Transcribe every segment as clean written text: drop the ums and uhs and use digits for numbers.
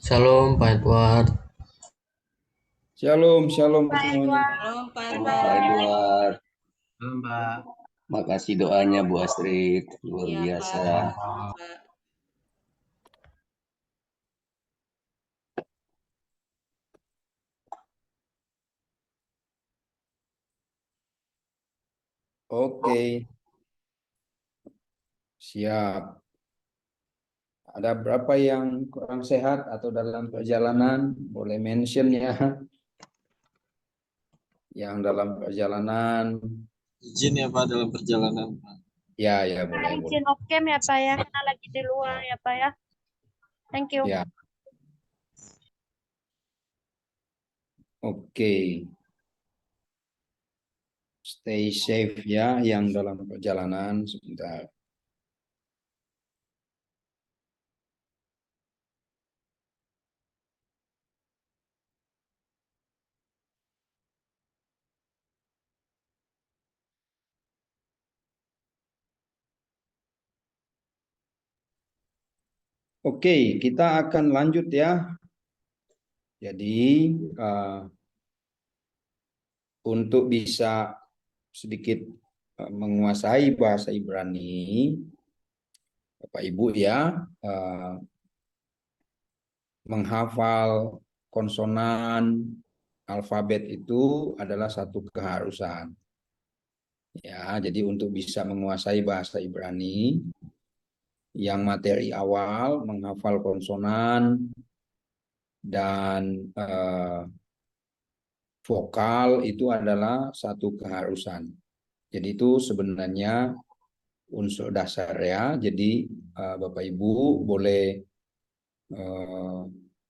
Shalom Pak Edward. Shalom, shalom Pak semuanya. Edward. Halo Pak Halo Pak Edward. Edward, Shalom Pak. makasih doanya Bu Astrid, luar Iya Pak, biasa. sama-sama Pak. Oke, siap. Ada berapa yang kurang sehat atau dalam perjalanan? Boleh mention ya. Yang dalam perjalanan, Izin ya Pak dalam perjalanan. ya Pak boleh, boleh. izin oke ya Pak ya, karena lagi di luar ya Pak ya. Thank you. Ya, oke. Stay safe ya, yang dalam perjalanan sebentar. Oke, kita akan lanjut ya. Jadi untuk bisa sedikit menguasai bahasa Ibrani, Bapak Ibu ya, menghafal konsonan alfabet itu adalah satu keharusan. Ya, jadi untuk bisa menguasai bahasa Ibrani, yang materi awal menghafal konsonan dan vokal itu adalah satu keharusan. Jadi itu sebenarnya unsur dasar ya. Jadi Bapak Ibu boleh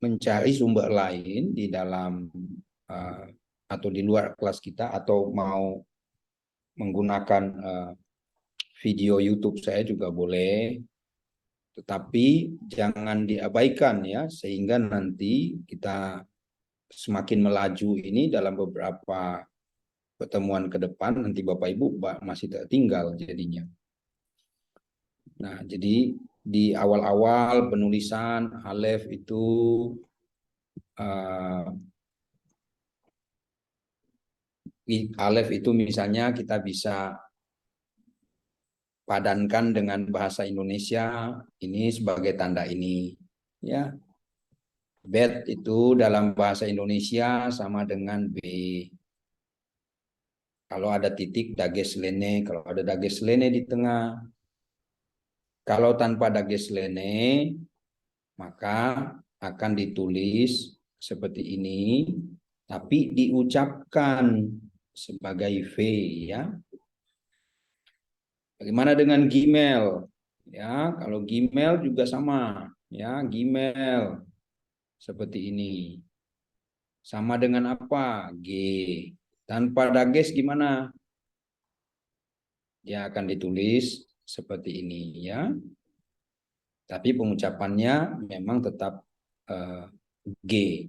mencari sumber lain di dalam atau di luar kelas kita, atau mau menggunakan video YouTube saya juga boleh, tetapi jangan diabaikan ya, sehingga nanti kita semakin melaju ini dalam beberapa pertemuan ke depan, nanti Bapak Ibu masih tertinggal jadinya. Nah, jadi di awal-awal penulisan Alef itu Alef itu misalnya kita bisa padankan dengan bahasa Indonesia ini sebagai tanda ini ya. Bet itu dalam bahasa Indonesia sama dengan B. Kalau ada titik dages lene, kalau ada dages lene di tengah. Kalau tanpa dages lene, maka akan ditulis seperti ini, tapi diucapkan sebagai V ya. Bagaimana dengan Gmail? Ya, kalau Gmail juga sama ya, Gmail seperti ini. Sama dengan apa? G. Tanpa dages gimana? Dia akan ditulis seperti ini ya. Tapi pengucapannya memang tetap G.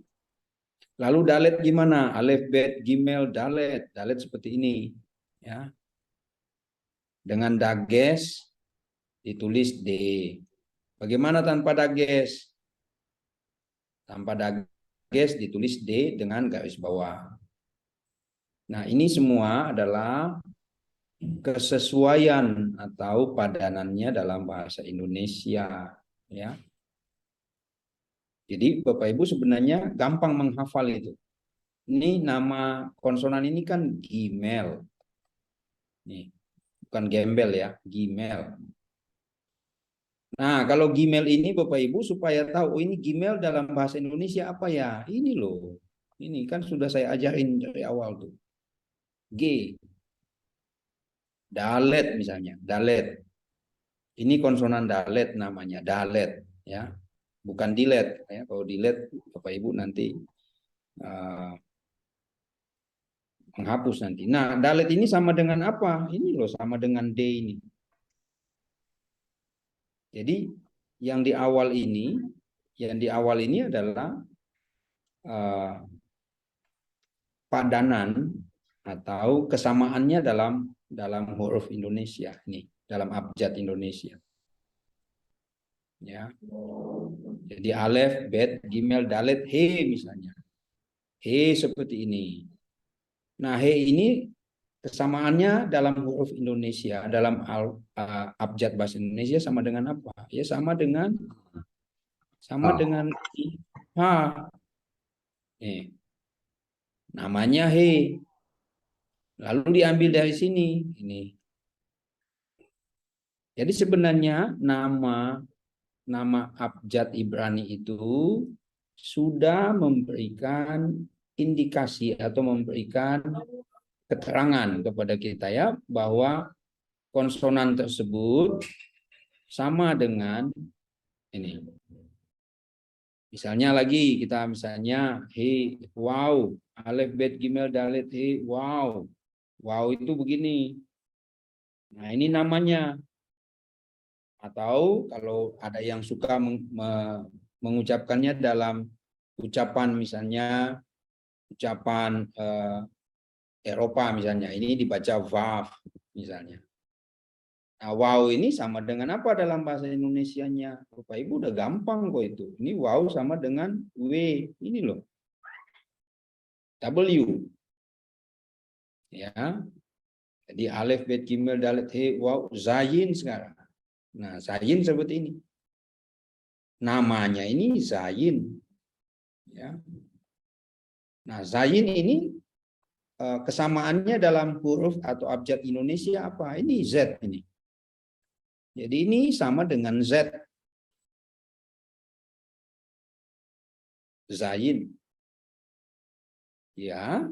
Lalu dalet gimana? Alef, bet, gimel, dalet. Dalet seperti ini ya. Dengan dages ditulis D. Bagaimana tanpa dages? Tanpa dages ditulis D dengan garis bawah. Nah, ini semua adalah kesesuaian atau padanannya dalam bahasa Indonesia ya. Jadi Bapak Ibu sebenarnya gampang menghafal itu. Ini nama konsonan ini kan Gmail. Nih, bukan gembel ya, Gmail. Nah, kalau Gmail ini Bapak Ibu supaya tahu, oh ini Gmail dalam bahasa Indonesia apa ya? Ini loh. Ini kan sudah saya ajarin dari awal tuh. G. Dalet misalnya, dalet. Ini konsonan dalet namanya, dalet ya. Bukan dilet ya. Kalau dilet Bapak Ibu nanti menghapus nanti. Nah, dalet ini sama dengan apa? Ini loh, sama dengan D ini. Jadi yang di awal ini adalah padanan atau kesamaannya dalam huruf Indonesia nih, dalam abjad Indonesia. Ya. Jadi alef, bet, gimel, dalet, he misalnya. He seperti ini. Nah, he ini kesamaannya dalam huruf Indonesia, dalam abjad bahasa Indonesia sama dengan apa? Ya sama dengan ha. Nih, namanya he. Lalu diambil dari sini ini. Jadi sebenarnya nama abjad Ibrani itu sudah memberikan indikasi atau memberikan keterangan kepada kita ya bahwa konsonan tersebut sama dengan ini. Misalnya lagi kita he, wow, alef, bet, gimel, dalet, he, wow. Wow itu begini. Nah, ini namanya. Atau kalau ada yang suka mengucapkannya dalam ucapan misalnya ucapan Eropa misalnya, ini dibaca vav misalnya. Nah, wow ini sama dengan apa dalam bahasa Indonesianya? Bapak Ibu udah gampang kok itu. Ini wow sama dengan W, ini loh. W. Ya. Jadi alef, bet, gimel, dalet, he, wow, zayin sekarang. Nah, zayin seperti ini. Namanya ini zayin. Ya. Nah, zayin ini kesamaannya dalam huruf atau abjad Indonesia apa? Ini Z ini. Jadi ini sama dengan Z. Zayin. Ya.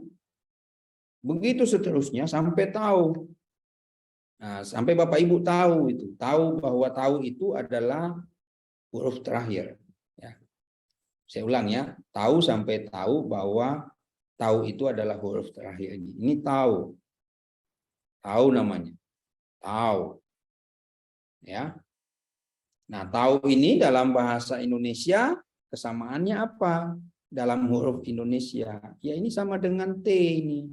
Begitu seterusnya sampai tahu. Nah, sampai Bapak Ibu tahu itu, tahu bahwa tahu itu adalah huruf terakhir. Ya. Saya ulang ya, tahu sampai tahu bahwa tahu itu adalah huruf terakhir. Ini tahu, tahu namanya, tahu. Ya. Nah, tahu ini dalam bahasa Indonesia kesamaannya apa? Dalam huruf Indonesia, ya ini sama dengan T ini.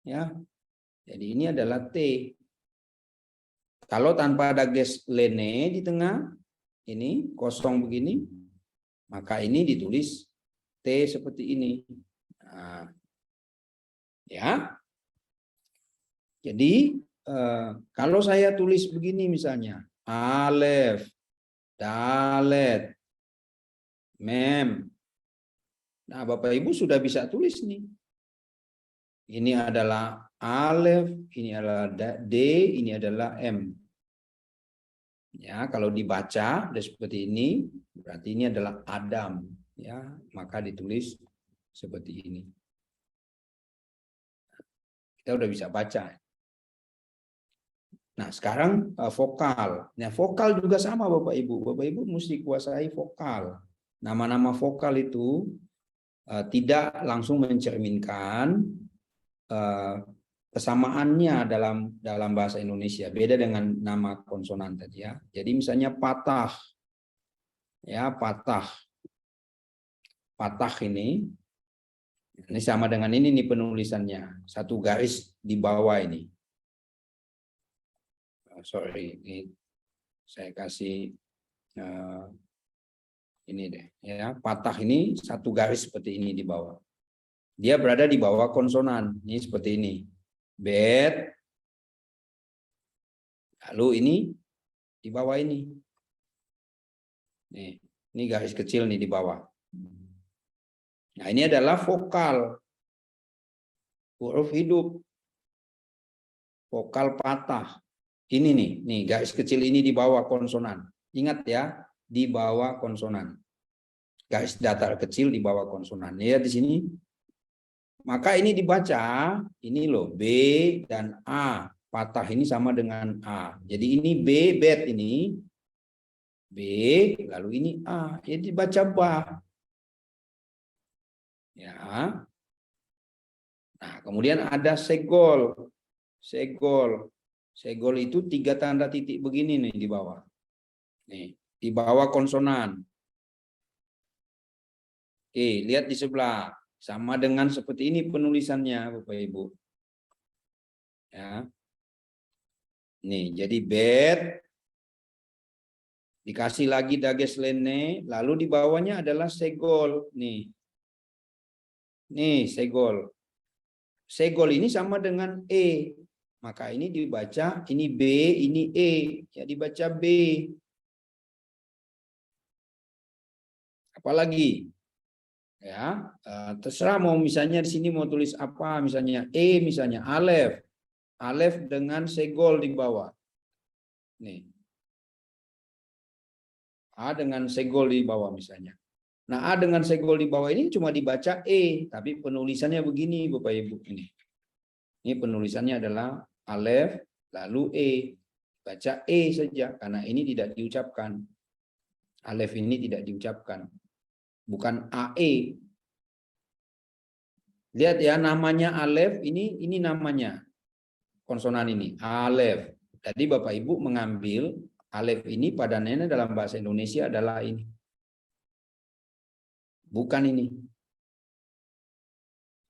Ya. Jadi ini adalah T. Kalau tanpa ada ges lene di tengah, ini kosong begini, maka ini ditulis T seperti ini. Nah, ya. Jadi kalau saya tulis begini misalnya, alef, dalet, mem. Nah, Bapak Ibu sudah bisa tulis nih. Ini adalah alef, ini adalah D, ini adalah M. Ya, kalau dibaca seperti ini, berarti ini adalah Adam. Ya, maka ditulis seperti ini. Kita udah bisa baca. Nah, sekarang vokal. Nah, vokal juga sama Bapak Ibu. Bapak Ibu mesti kuasai vokal. Nama-nama vokal itu tidak langsung mencerminkan kesamaannya dalam bahasa Indonesia. Beda dengan nama konsonan tadi ya. Jadi misalnya patah. Ya, patah. Patah ini sama dengan ini nih penulisannya. Satu garis di bawah ini. Sorry, ini saya kasih ini deh ya, patah ini satu garis seperti ini di bawah. Dia berada di bawah konsonan. Ini seperti ini. Bet. Lalu ini di bawah ini. Nih, ini garis kecil nih di bawah. Nah, ini adalah vokal. Huruf hidup. Vokal patah. Ini nih garis kecil ini di bawah konsonan. Ingat ya, di bawah konsonan. Garis datar kecil di bawah konsonan. Lihat di sini. Maka ini dibaca, ini loh, B dan A. Patah ini sama dengan A. Jadi ini B, bet ini. B, lalu ini A. Jadi dibaca ba. Ya. Nah, kemudian ada segol. Segol. Segol itu 3 tanda titik begini nih di bawah. Nih, di bawah konsonan. Oke, lihat di sebelah. Sama dengan seperti ini penulisannya, Bapak Ibu. Ya. Nih, jadi bet. Dikasih lagi dages lene, lalu di bawahnya adalah segol. Nih. Nih, segol. Segol ini sama dengan E. Maka ini dibaca, ini B, ini E. Ya dibaca B. Apalagi? Ya, terserah mau misalnya di sini mau tulis apa, misalnya E, misalnya alef. Alef dengan segol di bawah. Nih. A dengan segol di bawah misalnya. Nah, A dengan segol di bawah ini cuma dibaca E, tapi penulisannya begini Bapak Ibu ini. Ini penulisannya adalah alef lalu E. Baca E saja karena ini tidak diucapkan. Alef ini tidak diucapkan. Bukan AE. Lihat ya namanya alef ini namanya konsonan ini alef. Tadi Bapak Ibu mengambil alef ini padanannya dalam bahasa Indonesia adalah ini. Bukan ini.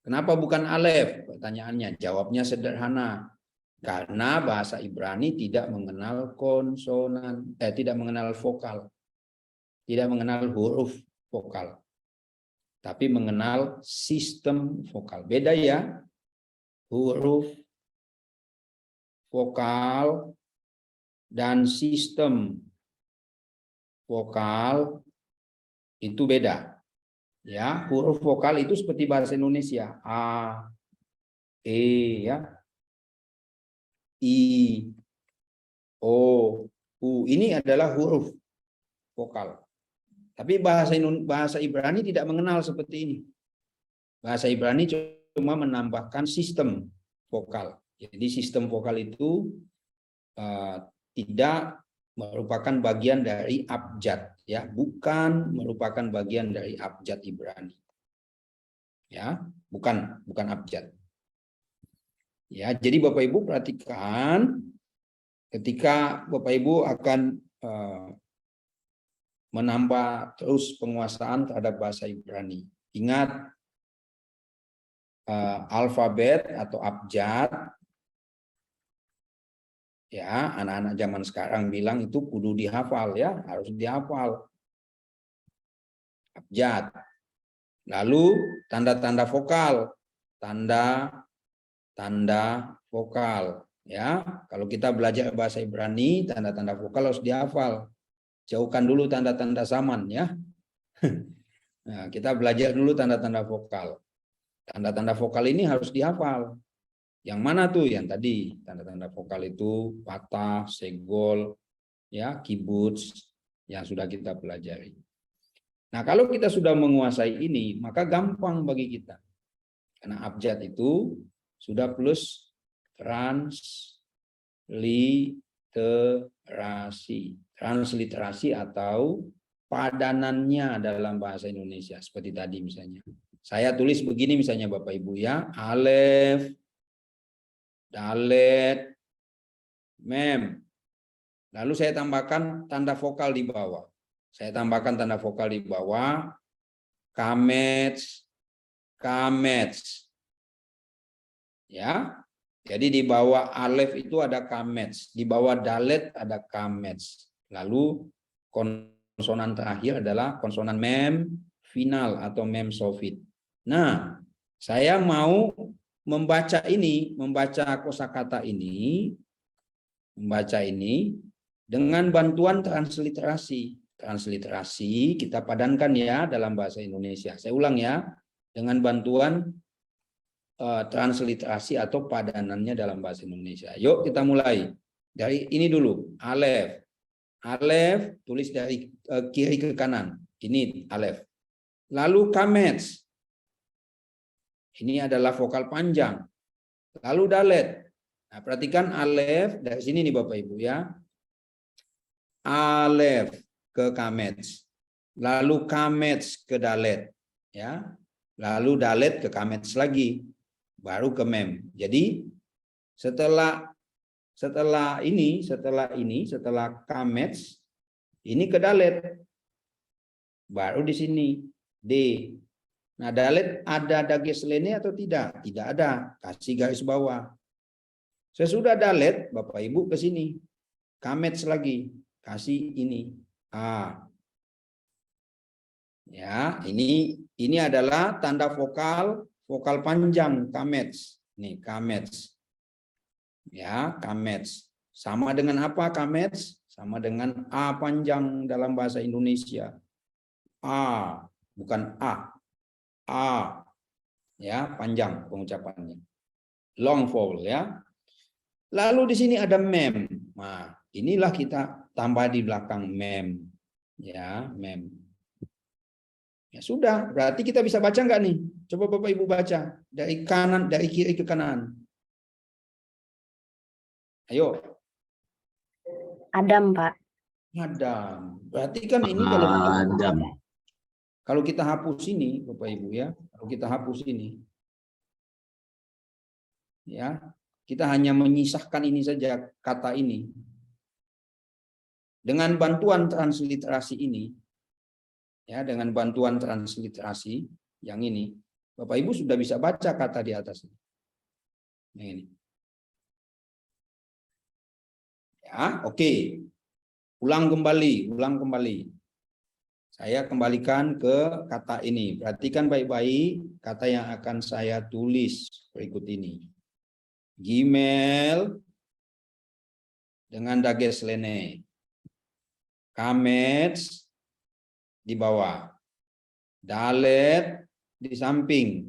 Kenapa bukan alef? Pertanyaannya. Jawabnya sederhana. Karena bahasa Ibrani tidak mengenal konsonan, tidak mengenal vokal. Tidak mengenal huruf vokal. Tapi mengenal sistem vokal. Beda ya. Huruf vokal dan sistem vokal itu beda. Ya, huruf vokal itu seperti bahasa Indonesia. A, E, ya. I, O, U. Ini adalah huruf vokal. Tapi bahasa Ibrani tidak mengenal seperti ini. Bahasa Ibrani cuma menambahkan sistem vokal. Jadi sistem vokal itu tidak merupakan bagian dari abjad, ya, bukan merupakan bagian dari abjad Ibrani. Ya, bukan abjad. Ya, jadi Bapak Ibu perhatikan ketika Bapak Ibu akan menambah terus penguasaan terhadap bahasa Ibrani. Ingat alfabet atau abjad, ya anak-anak zaman sekarang bilang itu kudu dihafal, ya harus dihafal. Abjad. Lalu tanda-tanda vokal, tanda vokal, ya. Kalau kita belajar bahasa Ibrani, tanda-tanda vokal harus dihafal. Jauhkan dulu tanda-tanda zaman, ya. Nah, kita belajar dulu tanda-tanda vokal. Tanda-tanda vokal ini harus dihafal. Yang mana tuh? Yang tadi tanda-tanda vokal itu patah, segol, ya, kibuts yang sudah kita pelajari. Nah, kalau kita sudah menguasai ini, maka gampang bagi kita. Karena abjad itu sudah plus transliterasi atau padanannya dalam bahasa Indonesia. Seperti tadi misalnya. Saya tulis begini misalnya Bapak Ibu, ya. Alef, dalet, mem. Lalu saya tambahkan tanda vokal di bawah. Saya tambahkan tanda vokal di bawah. Kamets. Ya. Jadi di bawah alef itu ada kamets, di bawah dalet ada kamets. Lalu konsonan terakhir adalah konsonan mem final atau mem sofit. Nah, saya mau membaca kosakata ini, dengan bantuan transliterasi. Transliterasi kita padankan ya dalam bahasa Indonesia. Saya ulang ya, dengan bantuan transliterasi atau padanannya dalam bahasa Indonesia. Yuk kita mulai. Dari ini dulu, alef. Alef tulis dari kiri ke kanan. Ini alef. Lalu kamets. Ini adalah vokal panjang. Lalu dalet. Nah, perhatikan alef dari sini nih Bapak Ibu ya. Alef ke kamets. Lalu kamets ke dalet, ya. Lalu dalet ke kamets lagi. Baru ke mem. Jadi setelah kamets ini ke dalet. Baru di sini D. Nah, dalet ada dages lene atau tidak? Tidak ada. Kasih garis bawah. Sesudah dalet, Bapak Ibu ke sini. Kamets lagi. Kasih ini. A. Ya, ini adalah tanda vokal panjang kamets. Nih, kamets. Ya, kamets. Sama dengan apa kamets? Sama dengan A panjang dalam bahasa Indonesia. A, bukan A. A. Ya, panjang pengucapannya. Long vowel ya. Lalu di sini ada mem. Nah, inilah kita tambah di belakang mem. Ya, mem. Ya sudah, berarti kita bisa baca nggak nih? Coba Bapak Ibu baca dari kanan, dari kiri ke kanan. Ayo. Adam, Pak. Adam. Berarti kan ini Adam. kalau kita hapus ini, Bapak Ibu ya, kalau kita hapus ini, ya, kita hanya menyisahkan ini saja kata ini. Dengan bantuan transliterasi ini, ya, dengan bantuan transliterasi yang ini, Bapak Ibu sudah bisa baca kata di atas ini. Yang ini. Ya, oke. Ulang kembali. Saya kembalikan ke kata ini. Perhatikan baik-baik kata yang akan saya tulis berikut ini. Gimel dengan dages lene. Kamets di bawah. Dalet di samping.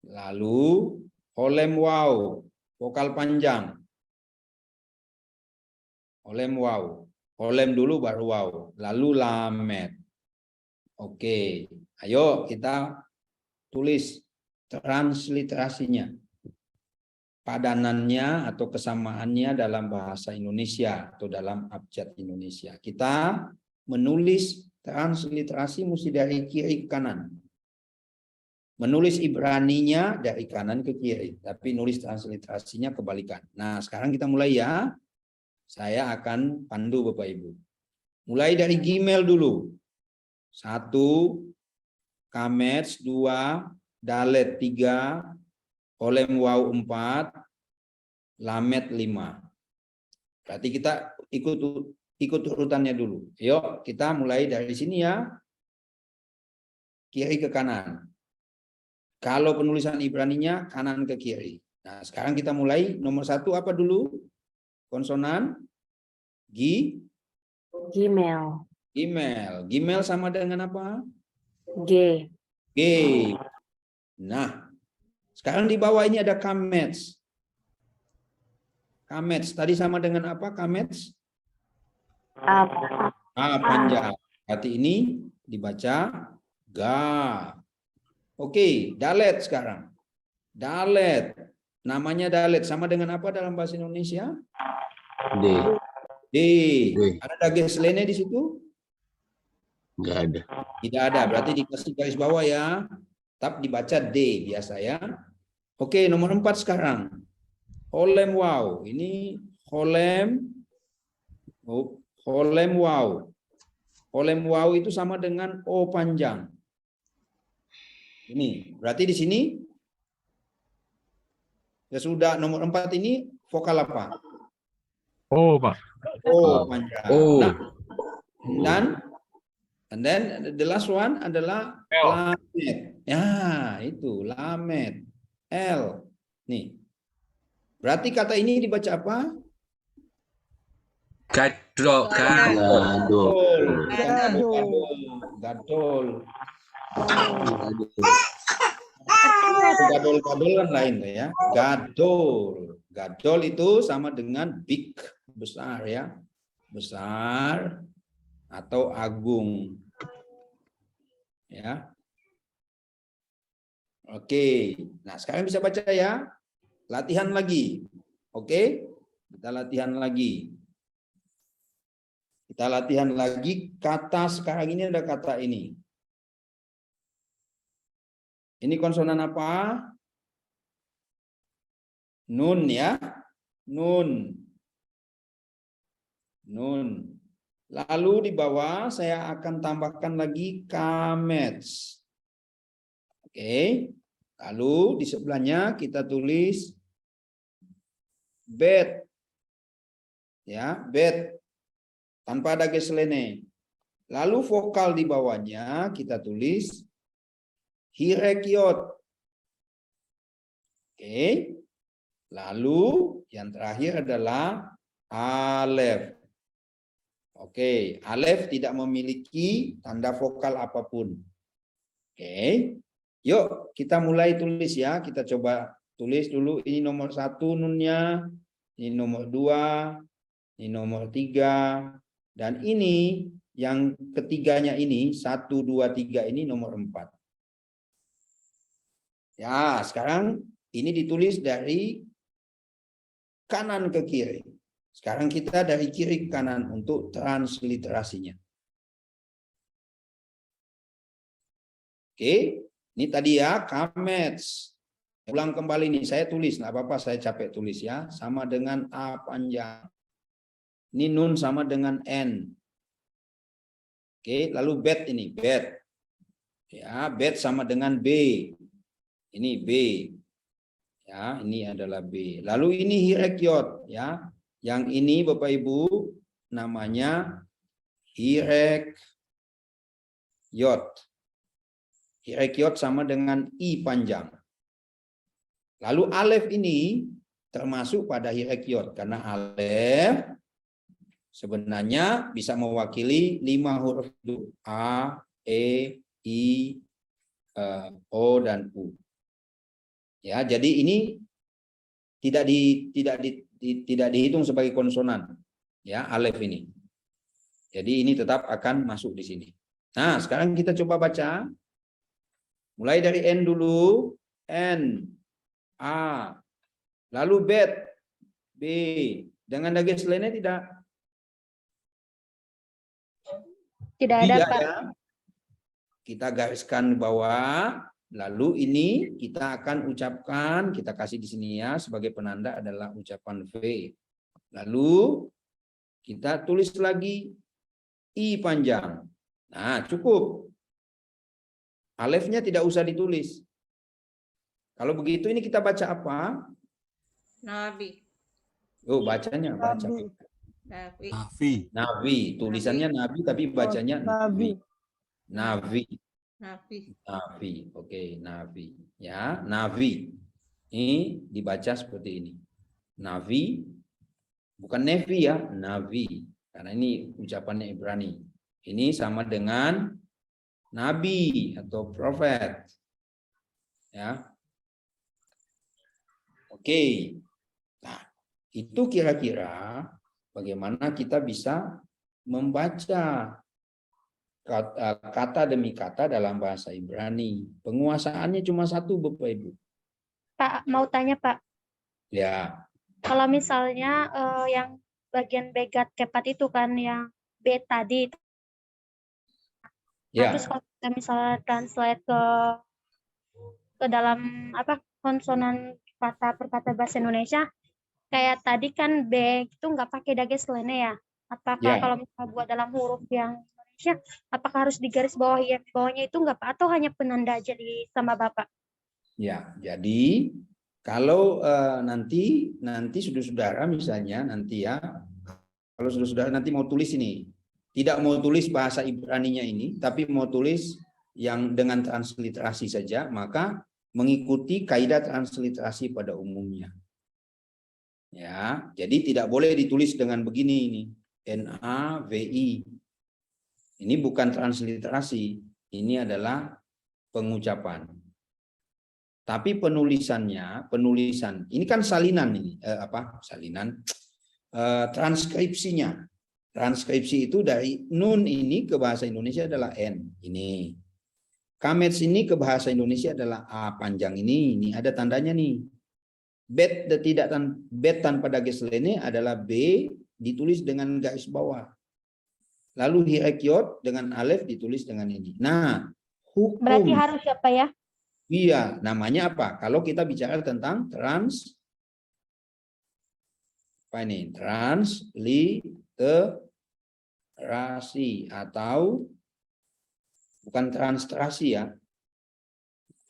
Lalu olem wow, vokal panjang. Olem wow. Olem dulu baru wow. Lalu lamet. Oke. Ayo kita tulis transliterasinya. Padanannya atau kesamaannya dalam bahasa Indonesia atau dalam abjad Indonesia. Kita menulis transliterasi mesti dari kiri ke kanan. Menulis Ibraninya dari kanan ke kiri. Tapi nulis transliterasinya kebalikan. Nah sekarang kita mulai ya. Saya akan pandu Bapak Ibu. Mulai dari Gimel dulu. 1, Kamets 2, Dalet 3, Olem Waw 4, Lamet 5. Berarti kita ikut urutannya dulu. Yuk kita mulai dari sini ya. Kiri ke kanan. Kalau penulisan Ibraninya kanan ke kiri. Nah sekarang kita mulai nomor 1 apa dulu? Konsonan Gmail. Gimel sama dengan apa? G. G. Nah, sekarang di bawah ini ada kamets. Kamets tadi sama dengan apa? Kamets? A. A panjang. Berarti ini dibaca ga. Oke, dalet sekarang. Dalet. Namanya dalet sama dengan apa dalam bahasa Indonesia? D. D. Ada dages lene di situ? Enggak ada. Tidak ada. Berarti dikasih garis bawah ya. Tetap dibaca D biasa ya. Oke, nomor 4 sekarang. Holem wow. Ini holem wow. Holem wow itu sama dengan O panjang. Ini. Berarti di sini ya sudah nomor 4 ini vokal apa? Oh, Pak. O panjang. Oh. Nah, and then the last one adalah L. lamet. Ya, itu lamet. L. Nih. Berarti kata ini dibaca apa? Gadol. Gadol. Gadol kan lain tuh ya. Gadol itu sama dengan big, besar ya. Besar atau agung. Ya. Oke. Nah, sekarang bisa baca ya. Latihan lagi. Oke? Kita latihan lagi. Kita latihan lagi kata sekarang ini ada kata ini. Ini konsonan apa? Nun ya. Nun. Lalu di bawah saya akan tambahkan lagi kamets. Oke. Lalu di sebelahnya kita tulis bed. Ya, bed. tanpa ada geslene. Lalu vokal di bawahnya kita tulis hirekyot. Oke. Lalu yang terakhir adalah alef. Oke, alef tidak memiliki tanda vokal apapun. Oke. Yuk, kita mulai tulis ya. Kita coba tulis dulu. Ini nomor 1 nunnya, ini nomor 2, ini nomor 3, dan ini yang ketiganya ini 1, 2, 3 ini nomor 4. Ya, sekarang ini ditulis dari kanan ke kiri. Sekarang kita dari kiri ke kanan untuk transliterasinya. Oke, ini tadi ya, kamets. Ulang kembali nih, saya tulis, nggak apa-apa, saya capek tulis ya. Sama dengan A panjang. Ini nun sama dengan N. Oke, lalu bet ini, bet. Ya, bet sama dengan B. Ini B. Ya, ini adalah B. Lalu ini hirekyot ya. Yang ini Bapak Ibu namanya hirekyot. Hirekyot sama dengan I panjang. Lalu alef ini termasuk pada hirekyot karena alef sebenarnya bisa mewakili 5 huruf itu A, E, I, O dan U. Ya, jadi ini tidak dihitung sebagai konsonan ya, alef ini. Jadi ini tetap akan masuk di sini. Nah, sekarang kita coba baca. Mulai dari N dulu, N, A, lalu bet, B. Dengan dages lainnya tidak? Tidak ada, Tidak Pak. ya. Kita gariskan bawah. Lalu ini kita akan ucapkan, kita kasih di sini ya, sebagai penanda adalah ucapan V. Lalu kita tulis lagi I panjang. Nah, cukup. Alefnya tidak usah ditulis. Kalau begitu ini kita baca apa? Nabi. Oh, bacanya baca. Nabi. Nafi. Navi. Tulisannya Nabi tapi bacanya Navi. Navi. Nabi. Navi. Oke, Navi. Ya, Navi. Ini dibaca seperti ini. Navi. Bukan Nevi ya, Navi. Karena ini ucapannya Ibrani. Ini sama dengan Nabi atau Prophet. Ya. Oke. Nah, itu kira-kira bagaimana kita bisa membaca kata demi kata dalam bahasa Ibrani. Penguasaannya cuma satu, Bapak Ibu. Pak, mau tanya, Pak. Ya. Kalau misalnya yang bagian begat kepat itu kan yang B tadi. Nah, Ya. terus kalau kita misalnya translate ke dalam apa konsonan kata per kata bahasa Indonesia, kayak tadi kan B itu nggak pakai dages lene ya. Apakah Ya. kalau misalnya buat dalam huruf yang Indonesia, apakah harus digaris bawahi yang bawahnya itu nggak Pak? Atau hanya penanda aja di sama Bapak? Ya, jadi kalau nanti saudara-saudara misalnya nanti ya, kalau saudara nanti mau tulis ini, tidak mau tulis bahasa Ibraninya ini, tapi mau tulis yang dengan transliterasi saja, maka mengikuti kaidah transliterasi pada umumnya. Ya, jadi tidak boleh ditulis dengan begini ini, NAVI. Ini bukan transliterasi, ini adalah pengucapan. Tapi penulisan ini kan salinan ini, transkripsinya. Transkripsi itu dari nun ini ke bahasa Indonesia adalah N ini. Kamets ini ke bahasa Indonesia adalah A panjang ini ada tandanya nih. Bet tanpa dages lene adalah B ditulis dengan garis bawah. Lalu hirekyot dengan alef ditulis dengan ini. Nah, hukum. Berarti harus siapa ya? Iya, namanya apa? Kalau kita bicara tentang transliterasi atau bukan transliterasi ya,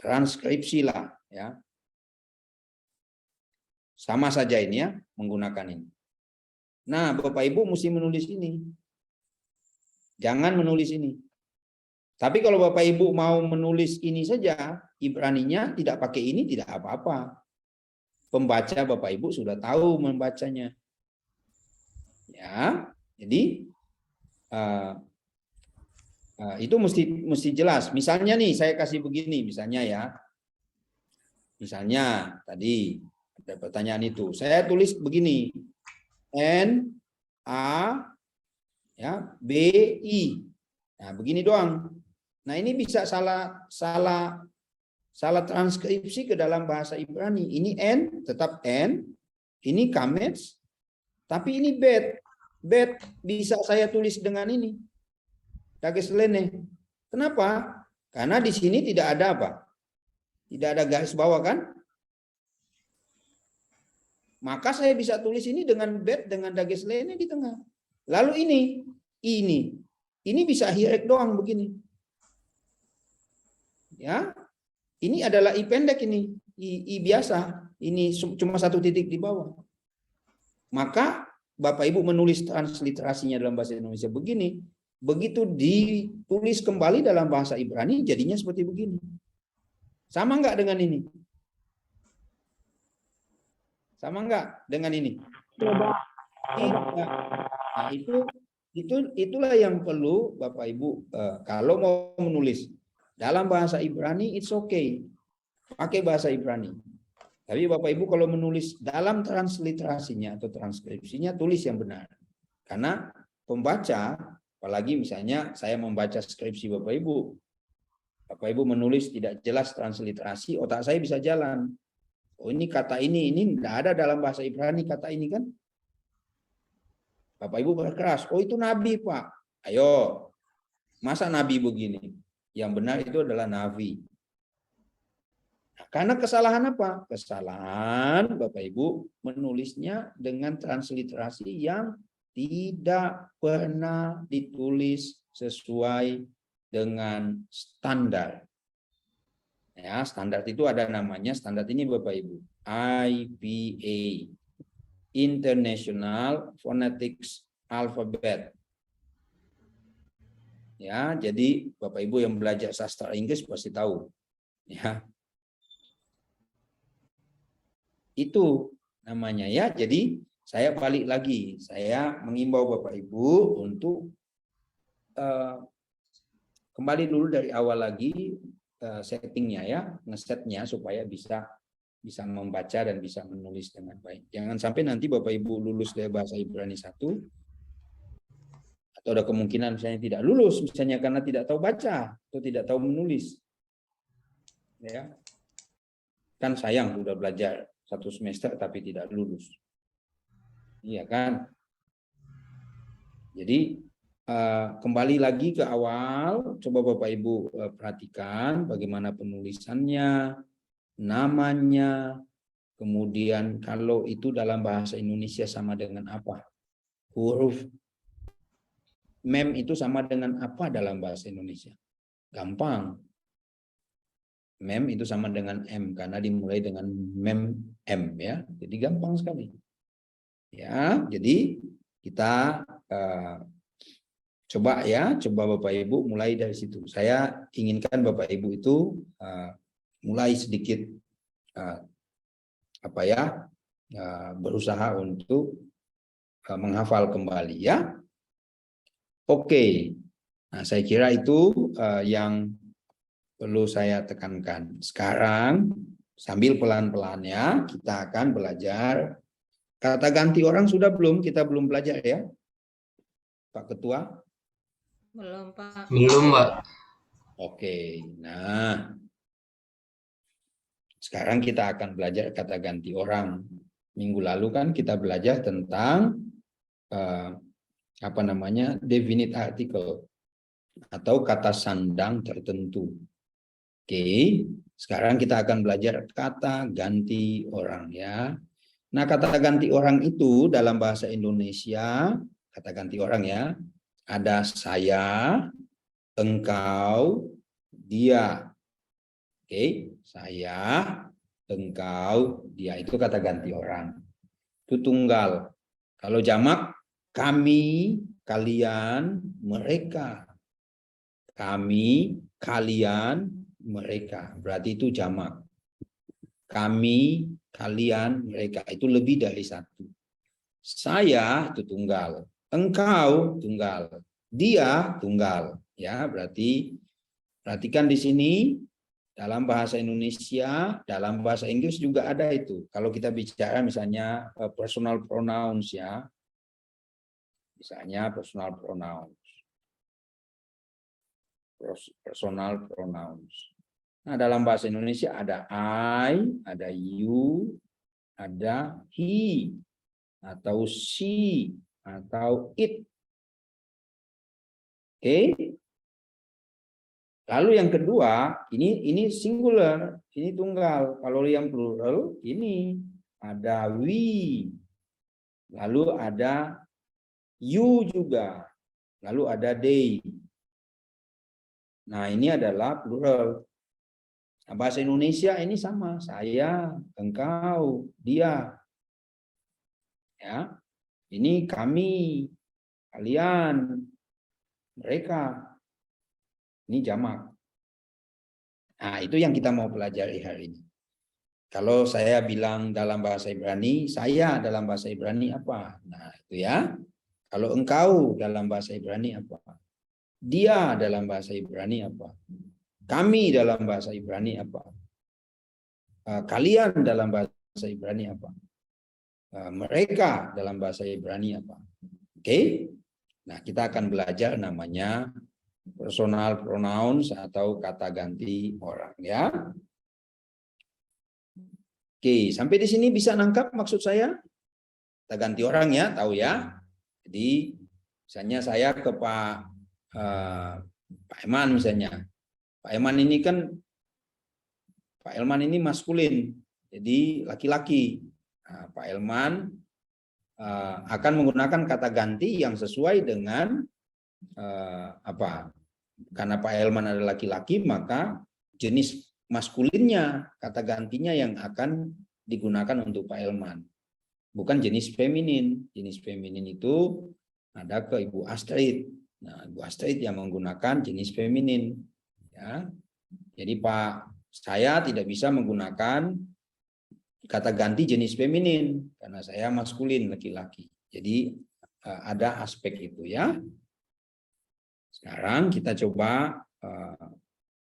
transkripsi lah ya. Sama saja ini ya, menggunakan ini. Nah, Bapak Ibu mesti menulis ini. Jangan menulis ini. Tapi kalau Bapak Ibu mau menulis ini saja, Ibraninya tidak pakai ini tidak apa-apa. Pembaca Bapak Ibu sudah tahu membacanya. Ya, jadi itu mesti jelas. Misalnya nih, saya kasih begini, misalnya ya. Misalnya tadi ada pertanyaan itu, saya tulis begini, N A ya B I. Nah, begini doang. Nah, ini bisa salah transkripsi ke dalam bahasa Ibrani. Ini N, tetap N. Ini kamets, tapi ini bet. Bet bisa saya tulis dengan ini. Dages lene. Kenapa? Karena di sini tidak ada apa? Tidak ada garis bawah kan? Maka saya bisa tulis ini dengan bet, dengan dages lene di tengah. Lalu ini bisa hirek doang begini. Ya, ini adalah I pendek ini, I biasa. Ini cuma satu titik di bawah. Maka Bapak Ibu menulis transliterasinya dalam bahasa Indonesia begini, begitu ditulis kembali dalam bahasa Ibrani jadinya seperti begini. Sama enggak dengan ini? Sama enggak dengan ini? Tidak. Nah, itulah yang perlu Bapak Ibu kalau mau menulis dalam bahasa Ibrani, it's okay. Pakai bahasa Ibrani. Tapi Bapak Ibu kalau menulis dalam transliterasinya atau transkripsinya, tulis yang benar. Karena pembaca, apalagi misalnya saya membaca skripsi Bapak Ibu menulis tidak jelas transliterasi, otak saya bisa jalan. Oh, ini kata ini tidak ada dalam bahasa Ibrani kata ini kan. Bapak Ibu berkeras, oh itu nabi Pak. Ayo, masa nabi begini? Yang benar itu adalah nabi. Nah, karena kesalahan apa? Kesalahan Bapak Ibu menulisnya dengan transliterasi yang tidak pernah ditulis sesuai dengan standar. Ya, standar itu ada namanya, standar ini Bapak Ibu, IPA, International Phonetics Alphabet. Ya, jadi Bapak Ibu yang belajar sastra Inggris pasti tahu. Ya. Itu namanya ya. Jadi saya balik lagi, saya mengimbau Bapak Ibu untuk kembali dulu dari awal lagi settingnya ya, ngesetnya supaya bisa membaca dan bisa menulis dengan baik. Jangan sampai nanti Bapak Ibu lulus dari bahasa Ibrani 1 atau ada kemungkinan misalnya tidak lulus misalnya karena tidak tahu baca atau tidak tahu menulis. Ya. Kan sayang sudah belajar 1 semester tapi tidak lulus. Iya kan? Jadi kembali lagi ke awal, coba Bapak Ibu perhatikan bagaimana penulisannya, namanya, kemudian kalau itu dalam bahasa Indonesia sama dengan apa? Huruf mem itu sama dengan apa dalam bahasa Indonesia? Gampang. Mem itu sama dengan M karena dimulai dengan mem M ya. Jadi gampang sekali. Ya, jadi kita coba Bapak Ibu mulai dari situ. Saya inginkan Bapak Ibu itu mulai sedikit berusaha untuk menghafal kembali ya. Oke. Nah, saya kira itu yang perlu saya tekankan. Sekarang sambil pelan-pelan ya, kita akan belajar kata ganti orang. Sudah belum? Kita belum belajar ya, Pak Ketua? Belum, Pak. Belum, Pak. Oke. Nah, sekarang kita akan belajar kata ganti orang. Minggu lalu kan kita belajar tentang definite article atau kata sandang tertentu. Oke, sekarang kita akan belajar kata ganti orang ya. Nah, kata ganti orang itu dalam bahasa Indonesia, kata ganti orang ya, ada saya, engkau, dia. Oke, saya, engkau, dia, itu kata ganti orang. Itu tunggal. Kalau jamak, kami, kalian, mereka. Kami, kalian, mereka. Berarti itu jamak. Kami, kalian, mereka. Itu lebih dari satu. Saya itu tunggal. Engkau tunggal. Dia tunggal. Ya, berarti perhatikan di sini dalam bahasa Indonesia, dalam bahasa Inggris juga ada itu. Kalau kita bicara misalnya personal pronouns ya. Misalnya personal pronouns. Personal pronouns. Nah, dalam bahasa Indonesia ada I, ada you, ada he, atau she, atau it. Oke. Lalu yang kedua, ini singular, ini tunggal. Kalau yang plural, ini ada we. Lalu ada you juga. Lalu ada they. Nah, ini adalah plural. Nah, bahasa Indonesia ini sama. Saya, engkau, dia. Ya. Ini kami, kalian, mereka. Ini jamak. Nah, itu yang kita mau pelajari hari ini. Kalau saya bilang dalam bahasa Ibrani, saya dalam bahasa Ibrani apa? Nah, itu ya. Kalau engkau dalam bahasa Ibrani apa? Dia dalam bahasa Ibrani apa? Kami dalam bahasa Ibrani apa? Kalian dalam bahasa Ibrani apa? Mereka dalam bahasa Ibrani apa? Oke? Nah, kita akan belajar namanya personal pronouns atau kata ganti orang ya. Oke, sampai di sini bisa nangkap maksud saya? Kata ganti orang ya, tahu ya. Jadi misalnya saya ke Pak Eman misalnya. Pak Eman ini kan Pak Elman ini maskulin. Jadi laki-laki. Nah, Pak Elman akan menggunakan kata ganti yang sesuai dengan apa? Karena Pak Elman adalah laki-laki, maka jenis maskulinnya, kata gantinya yang akan digunakan untuk Pak Elman. Bukan jenis feminin. Jenis feminin itu ada ke Ibu Astrid. Nah, Ibu Astrid yang menggunakan jenis feminin. Ya. Jadi saya tidak bisa menggunakan kata ganti jenis feminin karena saya maskulin, laki-laki. Jadi ada aspek itu ya. Sekarang kita coba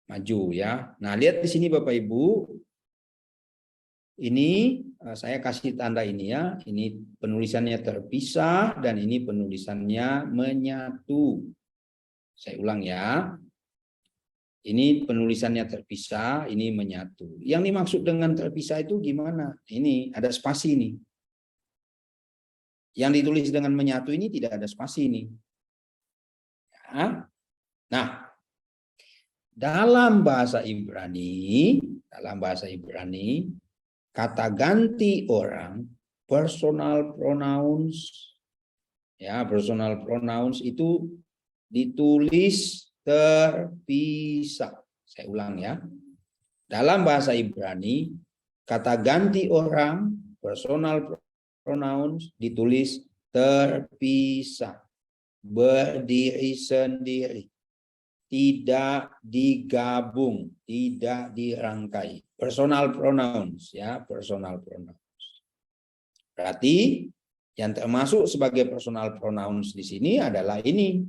maju ya. Nah, lihat di sini Bapak Ibu. Ini saya kasih tanda ini ya. Ini penulisannya terpisah dan ini penulisannya menyatu. Saya ulang ya. Ini penulisannya terpisah, ini menyatu. Yang dimaksud dengan terpisah itu gimana? Ini ada spasi nih. Yang ditulis dengan menyatu ini tidak ada spasi nih. Ya. Nah, dalam bahasa Ibrani, kata ganti orang, personal pronouns, ya personal pronouns itu ditulis terpisah. Saya ulang ya. Dalam bahasa Ibrani, kata ganti orang, personal pronouns ditulis terpisah. Berdiri sendiri. Tidak digabung, tidak dirangkai. Personal pronouns ya, personal pronouns. Berarti yang termasuk sebagai personal pronouns di sini adalah ini.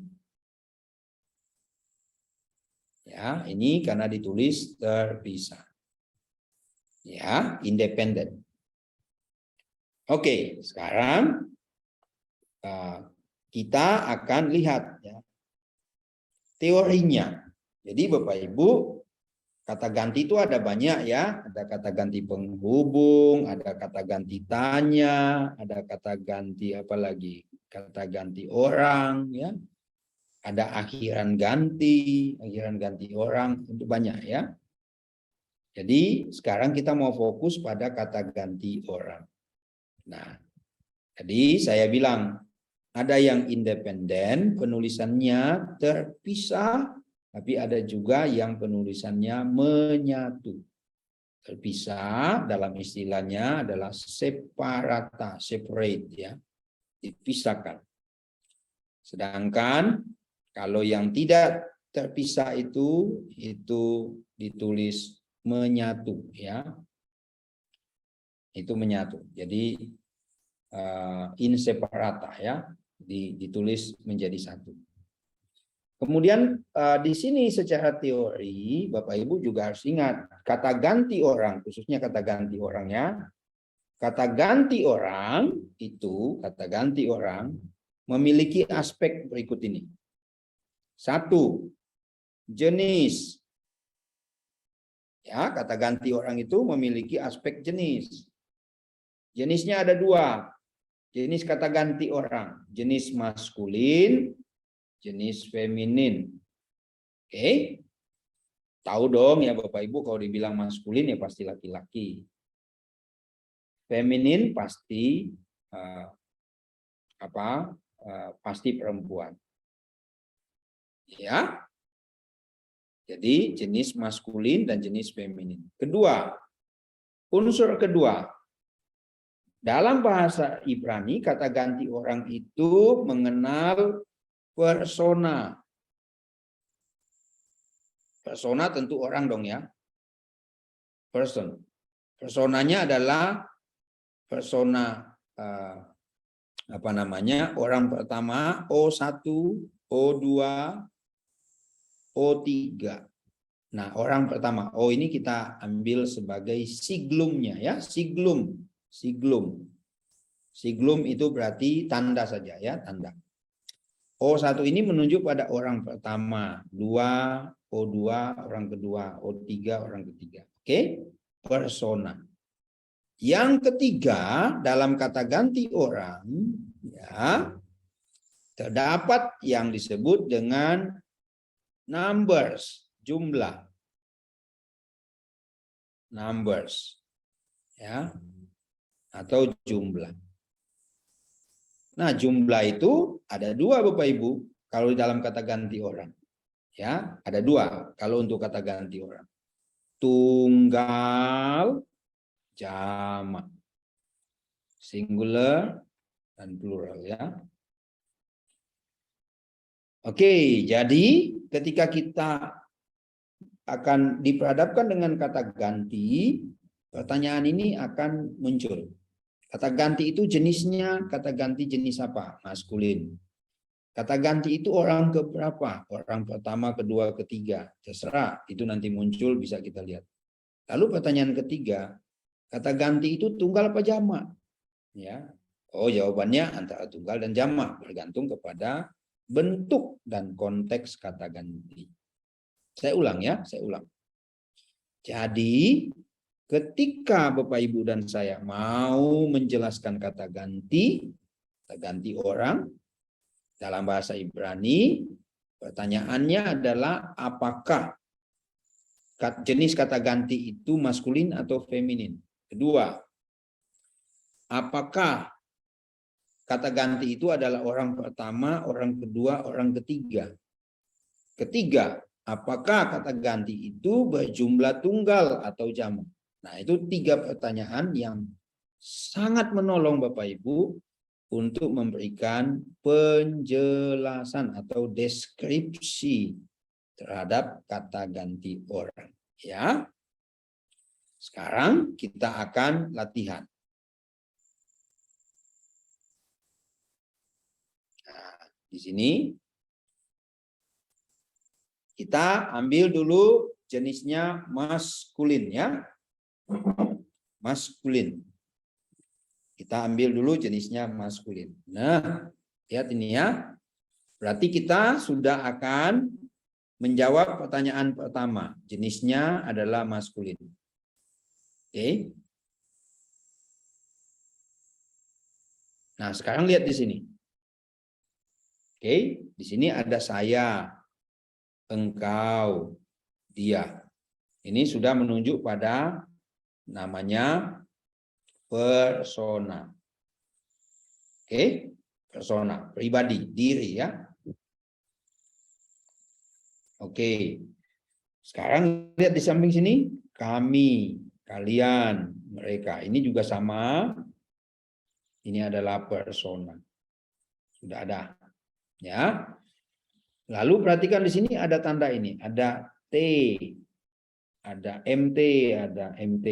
Ya, ini karena ditulis terpisah. Ya, independen. Oke, sekarang kita akan lihat ya teorinya. Jadi Bapak Ibu, kata ganti itu ada banyak ya. Ada kata ganti penghubung, ada kata ganti tanya, ada kata ganti apa lagi? Kata ganti orang ya. Ada akhiran ganti orang, itu banyak ya. Jadi sekarang kita mau fokus pada kata ganti orang. Nah, tadi saya bilang ada yang independen, penulisannya terpisah, tapi ada juga yang penulisannya menyatu. Terpisah dalam istilahnya adalah separata, separate ya, dipisahkan. Sedangkan kalau yang tidak terpisah itu ditulis menyatu ya. Itu menyatu. Jadi inseparata ya, ditulis menjadi satu. Kemudian di sini secara teori Bapak Ibu juga harus ingat kata ganti orang, khususnya kata ganti orangnya. Kata ganti orang itu, kata ganti orang memiliki aspek berikut ini. Satu, jenis. Ya, kata ganti orang itu memiliki aspek jenis. Jenisnya ada dua. Jenis kata ganti orang, jenis maskulin, jenis feminin. Oke. Tahu dong ya Bapak Ibu, kalau dibilang maskulin ya pasti laki-laki. Feminin pasti pasti perempuan. Ya. Jadi jenis maskulin dan jenis feminin. Kedua, unsur kedua. Dalam bahasa Ibrani kata ganti orang itu mengenal persona. Persona tentu orang dong ya. Person. Personanya adalah persona orang pertama O1, O2, O3. Nah, orang pertama O ini kita ambil sebagai siglumnya ya, siglum. Siglum itu berarti tanda saja ya, tanda. O1 ini menunjuk pada orang pertama, 2, O2 orang kedua, O3 orang ketiga. Oke? Persona. Yang ketiga dalam kata ganti orang ya terdapat yang disebut dengan numbers, jumlah. Numbers. Ya. Atau jumlah. Nah, jumlah itu ada dua Bapak Ibu kalau di dalam kata ganti orang. Ya, ada dua kalau untuk kata ganti orang. Tunggal, jamak. Singular dan plural ya. Oke, jadi ketika kita akan diperhadapkan dengan kata ganti, pertanyaan ini akan muncul. Kata ganti itu jenisnya, kata ganti jenis apa? Maskulin. Kata ganti itu orang keberapa? Orang pertama, kedua, ketiga. Terserah, itu nanti muncul bisa kita lihat. Lalu pertanyaan ketiga, kata ganti itu tunggal apa jamak? Ya. Oh, jawabannya antara tunggal dan jamak, bergantung kepada bentuk dan konteks kata ganti. Saya ulang ya, saya ulang. Jadi, ketika Bapak Ibu dan saya mau menjelaskan kata ganti orang dalam bahasa Ibrani, pertanyaannya adalah apakah jenis kata ganti itu maskulin atau feminin? Kedua, apakah kata ganti itu adalah orang pertama, orang kedua, orang ketiga? Ketiga, apakah kata ganti itu berjumlah tunggal atau jamak? Nah, itu tiga pertanyaan yang sangat menolong Bapak Ibu untuk memberikan penjelasan atau deskripsi terhadap kata ganti orang. Ya. Sekarang kita akan latihan. Nah, di sini kita ambil dulu jenisnya maskulin ya. Maskulin. Kita ambil dulu jenisnya maskulin. Nah, lihat ini ya. Berarti kita sudah akan menjawab pertanyaan pertama. Jenisnya adalah maskulin. Oke. Nah, sekarang lihat di sini. Oke, di sini ada saya, engkau, dia. Ini sudah menunjuk pada namanya persona. Oke, persona, pribadi, diri ya. Oke. Sekarang lihat di samping sini, kami, kalian, mereka. Ini juga sama. Ini adalah persona. Sudah ada. Ya. Lalu perhatikan di sini ada tanda ini, ada T, ada MT, ada MT.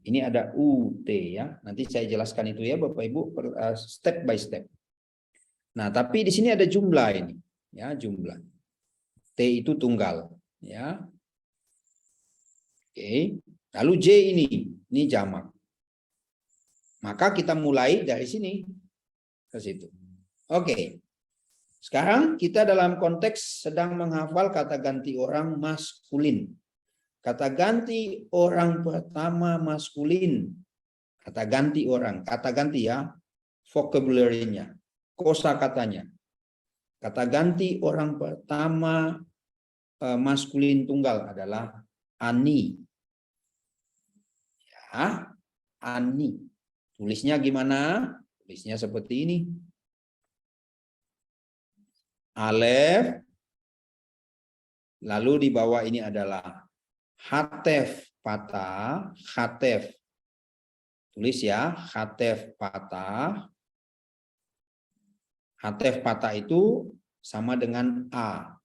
Ini ada UT ya. Nanti saya jelaskan itu ya Bapak Ibu step by step. Nah, tapi di sini ada jumlah ini, ya, jumlah. T itu tunggal, ya. Oke. Lalu J ini jamak. Maka kita mulai dari sini ke situ. Oke. Sekarang kita dalam konteks sedang menghafal kata ganti orang maskulin. Kata ganti orang pertama maskulin. Kata ganti orang, kata ganti ya, vocabulary-nya, kosakatanya. Kata ganti orang pertama maskulin tunggal adalah ani. Ya, ani. Tulisnya gimana? Tulisnya seperti ini. Alef. Lalu di bawah ini adalah hatef patah, hatef. Tulis ya, hatef patah. Hatef patah itu sama dengan A.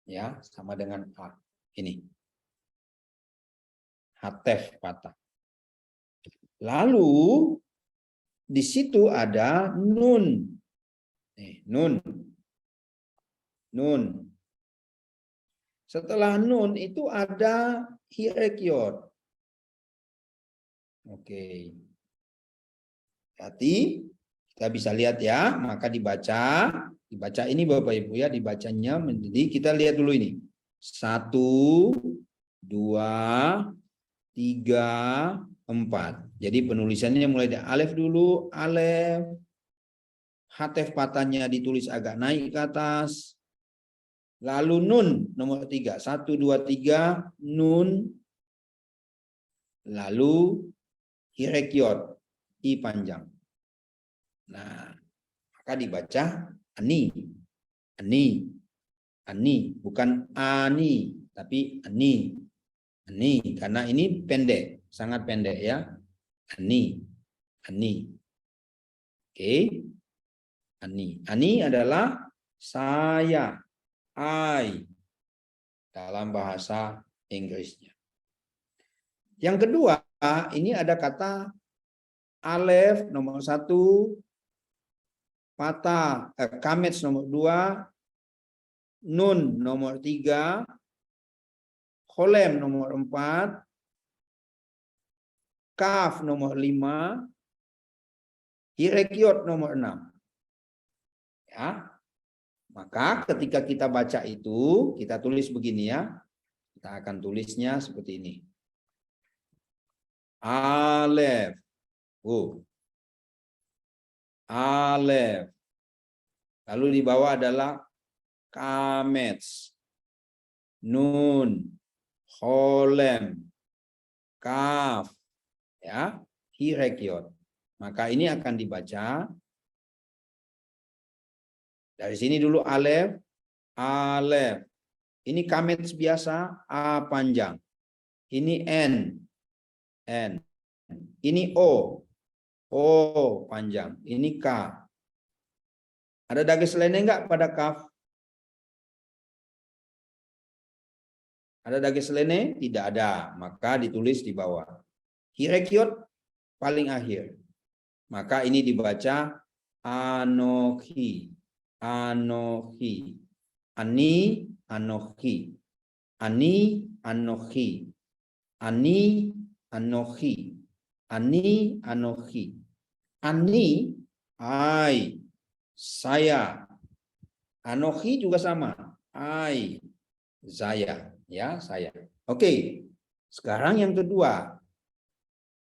Ya, sama dengan A. Ini. Hatef patah. Lalu di situ ada nun. Nun. Nun. Setelah nun itu ada hirekyot. Oke. Berarti kita bisa lihat ya, maka dibaca ini Bapak Ibu ya, dibacanya menjadi kita lihat dulu ini. 1, 2, 3, 4. Jadi penulisannya mulai dari alef dulu, alef. Hatef patahnya ditulis agak naik ke atas. Lalu nun nomor 3. 1, 2, 3, nun. Lalu hirekyot, i panjang. Nah, maka dibaca ani. Ani. Ani, bukan ani, tapi ani. Ani, karena ini pendek, sangat pendek ya. Ani. Ani. Oke. Ani. Ani adalah saya. I dalam bahasa Inggrisnya. Yang kedua, ini ada kata alef nomor 1, patah, kamets nomor 2, nun nomor 3, kholem nomor 4, kaf nomor 5, hirekyot nomor 6. Ya. Maka ketika kita baca itu, kita tulis begini ya. Kita akan tulisnya seperti ini. Alef. Alef. Lalu di bawah adalah kamets. Nun. Kholem. Kaf. Ya. Hirekyot. Maka ini akan dibaca. Dari sini dulu alef, alef. Ini kamets biasa, A panjang. Ini N, N. Ini O, O panjang. Ini K. Ada garis lainnya enggak pada kaf? Ada garis lainnya? Tidak ada. Maka ditulis di bawah. Hirekyot paling akhir. Maka ini dibaca anoki. Anohi, ani, anohi, ani, anohi, ani, anohi, ani, anohi, ani, I, saya, anohi juga sama, I, saya, ya saya. Oke, sekarang yang kedua.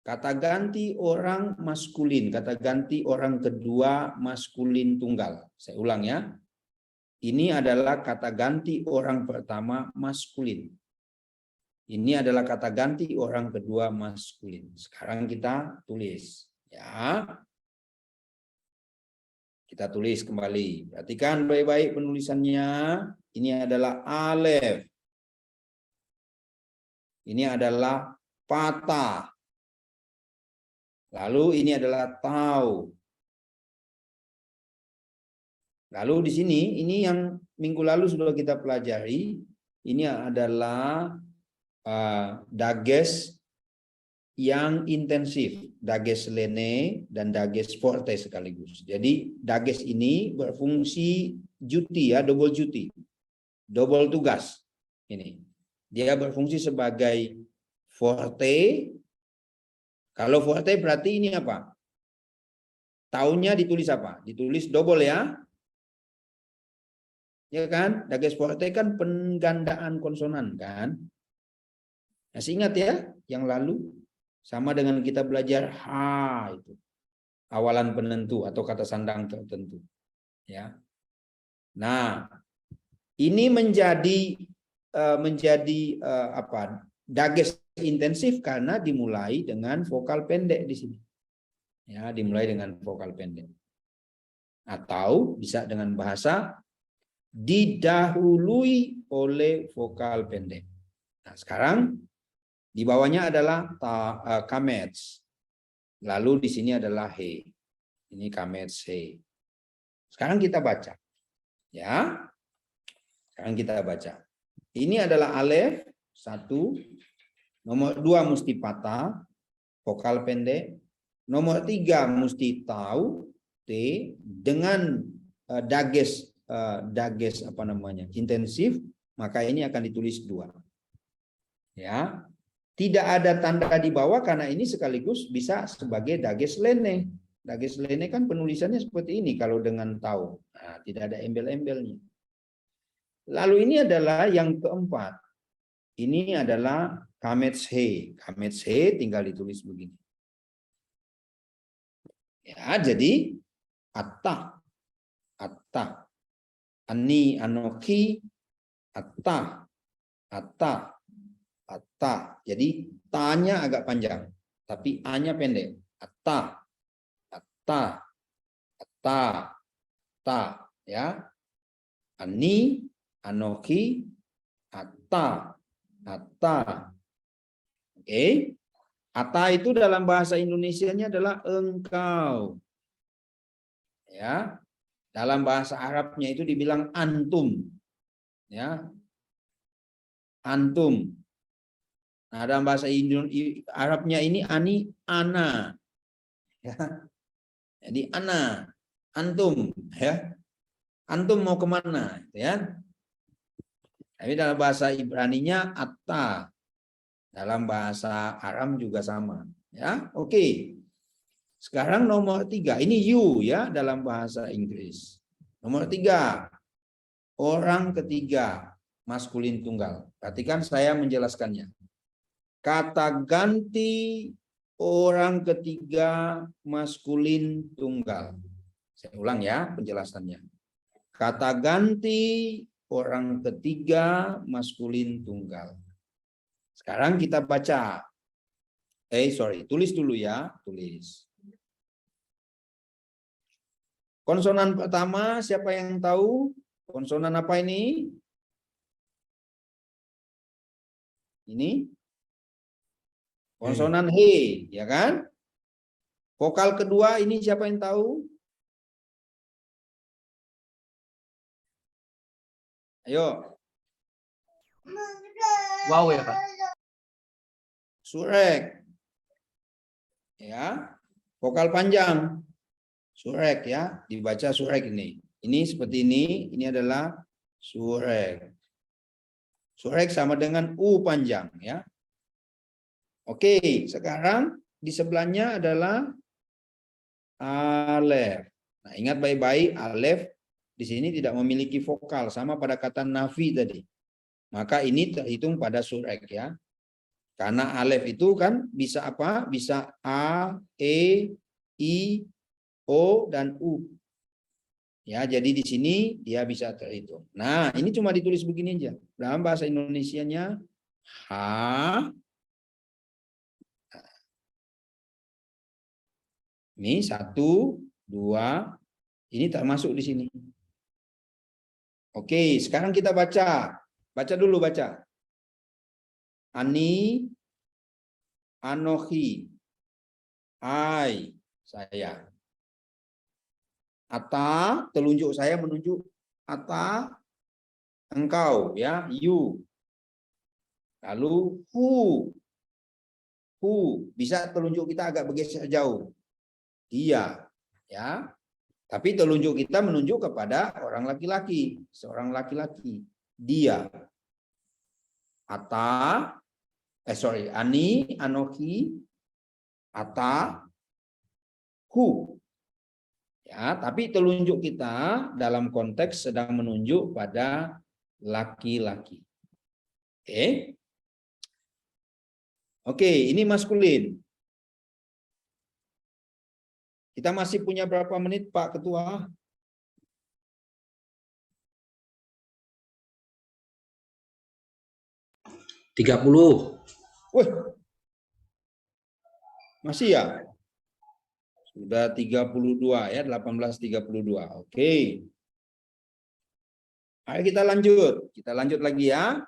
Kata ganti orang maskulin, kata ganti orang kedua maskulin tunggal. Saya ulang ya. Ini adalah kata ganti orang pertama maskulin. Ini adalah kata ganti orang kedua maskulin. Sekarang kita tulis ya. Kita tulis kembali. Perhatikan baik-baik penulisannya. Ini adalah alef. Ini adalah patah. Lalu ini adalah tau. Lalu di sini, ini yang minggu lalu sudah kita pelajari, ini adalah dages yang intensif, dages lene dan dages forte sekaligus. Jadi dages ini berfungsi duty ya, double duty, double tugas. Ini dia berfungsi sebagai forte. Kalau forte berarti ini apa? Tahunnya ditulis apa? Ditulis double ya. Ya kan? Dages forte kan penggandaan konsonan kan? Masih ingat ya yang lalu? Sama dengan kita belajar H itu. Awalan penentu atau kata sandang tertentu. Ya. Nah, ini menjadi apa? Dages intensif karena dimulai dengan vokal pendek di sini. Ya, dimulai dengan vokal pendek. Atau bisa dengan bahasa didahului oleh vokal pendek. Nah, sekarang di bawahnya adalah kamets. Lalu di sini adalah he. Ini kamets he. Sekarang kita baca. Ya. Sekarang kita baca. Ini adalah alef 1. Nomor 2 mesti patah, vokal pendek. Nomor 3 mesti tahu, T, dengan dages apa namanya, intensif, maka ini akan ditulis 2. Ya. Tidak ada tanda di bawah karena ini sekaligus bisa sebagai dages lene. Dages lene kan penulisannya seperti ini kalau dengan tahu. Nah, tidak ada embel-embelnya. Lalu ini adalah yang keempat. Ini adalah kamets he. Kamets he tinggal ditulis begini. Ya, jadi atta, atta, ani, anoki, atta, atta, atta. Jadi tanya agak panjang, tapi a-nya pendek. Atta, atta, atta, atta. Ya, ani, anoki, atta, atta. Oke. Atta itu dalam bahasa Indonesianya adalah engkau. Ya. Dalam bahasa Arabnya itu dibilang antum. Ya. Antum. Nah, dalam bahasa Arabnya ini ani, ana. Ya. Jadi ana, antum, ya. Antum mau kemana, ya? Tapi dalam bahasa Ibraninya atta. Dalam bahasa Aram juga sama, ya. Oke. Sekarang nomor 3, ini you ya dalam bahasa Inggris. Nomor 3, orang ketiga maskulin tunggal. Perhatikan saya menjelaskannya. Kata ganti orang ketiga maskulin tunggal. Saya ulang ya penjelasannya. Kata ganti orang ketiga maskulin tunggal. Sekarang kita baca. Tulis dulu ya, tulis. Konsonan pertama, siapa yang tahu? Konsonan apa ini? Ini? Konsonan he, ya kan? Vokal kedua ini siapa yang tahu? Ayo. Wow ya Pak. Surek. Ya. Vokal panjang. Surek ya, dibaca surek ini. Ini seperti ini adalah surek. Surek sama dengan u panjang ya. Oke, sekarang di sebelahnya adalah alef. Nah, ingat baik-baik alef di sini tidak memiliki vokal sama pada kata nafi tadi. Maka ini terhitung pada surek ya. Karena alef itu kan bisa apa? Bisa a, e, i, o dan u. Ya, jadi di sini dia bisa terhitung. Nah, ini cuma ditulis begini aja. Dalam bahasa Indonesianya ha. Ini 1, 2, ini termasuk di sini. Oke, sekarang kita baca. Baca dulu, baca. Ani, anohi, ai, saya. Ata, telunjuk saya menunjuk ata, engkau, ya, you. Lalu who, bisa telunjuk kita agak bergeser jauh, dia, ya. Tapi telunjuk kita menunjuk kepada orang laki-laki, seorang laki-laki, dia. Ata, ani, anoki, ata, who. Ya, tapi telunjuk kita dalam konteks sedang menunjuk pada laki-laki. Oke. Oke, ini maskulin. Kita masih punya berapa menit, Pak Ketua? $30. Wih. Masih ya? Sudah 32 ya, 18.32. Oke. Ayo kita lanjut. Kita lanjut lagi ya.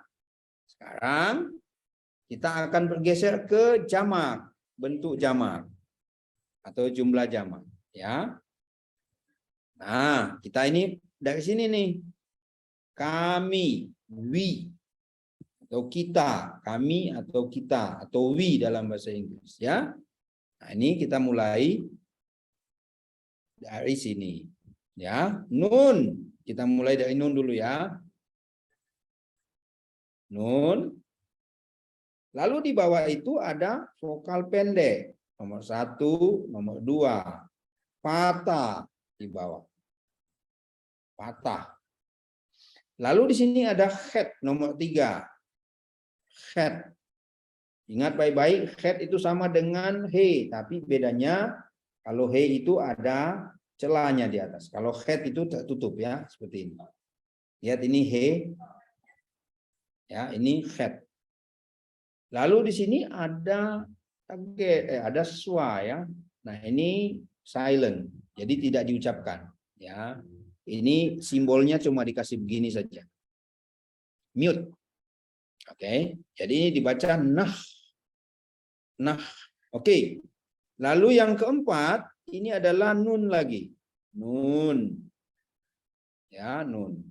Sekarang kita akan bergeser ke jamak, bentuk jamak atau jumlah jamak, ya. Nah, kita ini dari sini nih. Kami, we, atau kita, kami atau kita, atau we dalam bahasa Inggris, ya. Nah, ini kita mulai dari sini, ya. Nun, kita mulai dari nun dulu ya. Nun. Lalu di bawah itu ada vokal pendek, nomor 1, nomor 2, patah di bawah, patah. Lalu di sini ada head nomor 3, head. Ingat baik-baik, head itu sama dengan he, tapi bedanya kalau he itu ada celahnya di atas. Kalau head itu tertutup ya, seperti ini. Lihat ini he. Ya, ini head. Lalu di sini ada ada swa ya. Nah, ini silent. Jadi tidak diucapkan, ya. Ini simbolnya cuma dikasih begini saja. Mute. Oke. Jadi ini dibaca nah. Nah. Oke. Lalu yang keempat, ini adalah nun lagi. Nun. Ya, nun.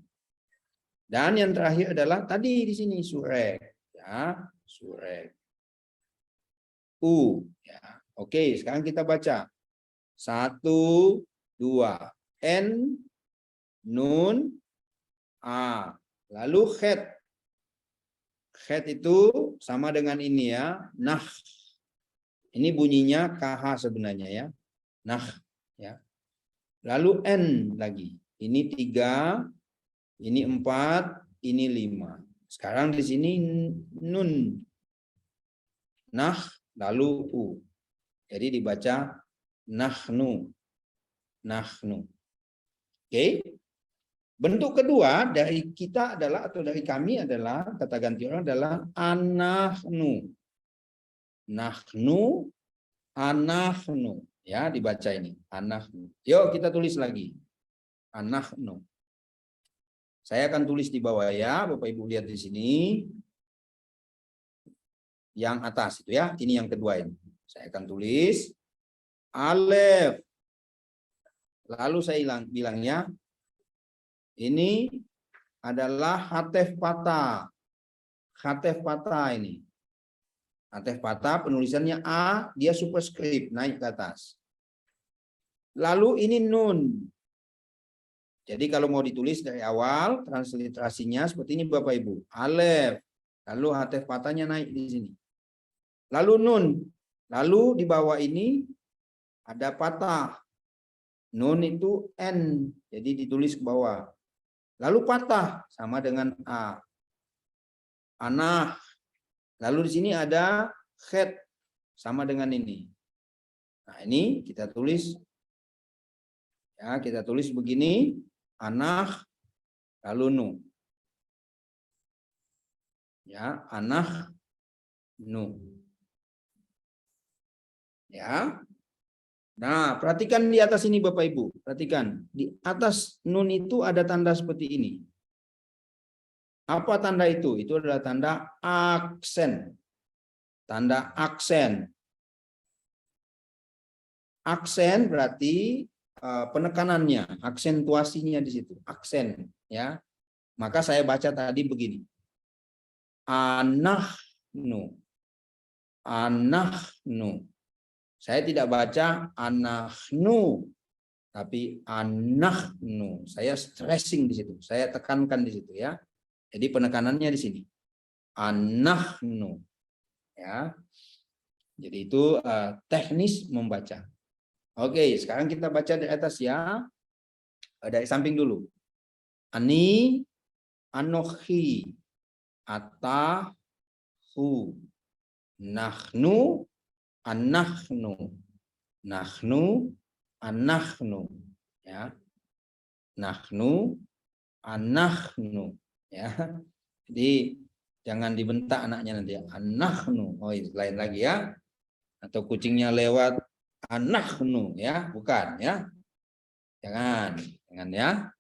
Dan yang terakhir adalah tadi di sini surek. Ya, surek. Ya. Oke, sekarang kita baca. 1, 2. N, nun, a. Lalu head. Head itu sama dengan ini ya. Nah. Ini bunyinya KH sebenarnya ya. Nah, ya. Lalu N lagi. Ini 3, ini 4, ini 5. Sekarang di sini nun. Nah, lalu u. Jadi dibaca nahnu. Nahnu. Oke. Bentuk kedua dari kita adalah atau dari kami adalah kata ganti orang adalah anahnu. Nahnu, anahnu, ya dibaca ini anahnu. Yuk kita tulis lagi anahnu. Saya akan tulis di bawah ya, Bapak Ibu lihat di sini. Yang atas itu ya, ini yang kedua ini. Saya akan tulis alef. Lalu saya bilangnya ini adalah hatef patah. Hatef patah ini. Hatef patah penulisannya A, dia superscript naik ke atas. Lalu ini nun. Jadi kalau mau ditulis dari awal, transliterasinya seperti ini Bapak Ibu. Alef. Lalu hatef patahnya naik di sini. Lalu nun. Lalu di bawah ini ada patah. Nun itu N. Jadi ditulis ke bawah. Lalu patah sama dengan A. Anah. Lalu di sini ada head sama dengan ini. Nah, ini kita tulis ya, kita tulis begini, anah lalu nu. Ya, anah nu. Ya. Nah, perhatikan di atas ini Bapak Ibu, perhatikan. Di atas nun itu ada tanda seperti ini. Apa tanda itu? Itu adalah tanda aksen. Tanda aksen. Aksen berarti penekanannya, aksentuasinya di situ, aksen ya. Maka saya baca tadi begini. Anahnu. Anahnu. Saya tidak baca anahnu, tapi anahnu. Saya stressing di situ, saya tekankan di situ ya. Jadi penekanannya di sini. Anahnu. Ya. Jadi itu teknis membaca. Oke, sekarang kita baca di atas ya. Dari samping dulu. Ani, anohi, atahu, nahnu, anahnu, nahnu, anahnu, ya, nahnu, anahnu, ya. Jadi jangan dibentak anaknya nanti ya. Anahnu, oh lain lagi ya. Atau kucingnya lewat, anahnu, ya, bukan ya. Jangan ya.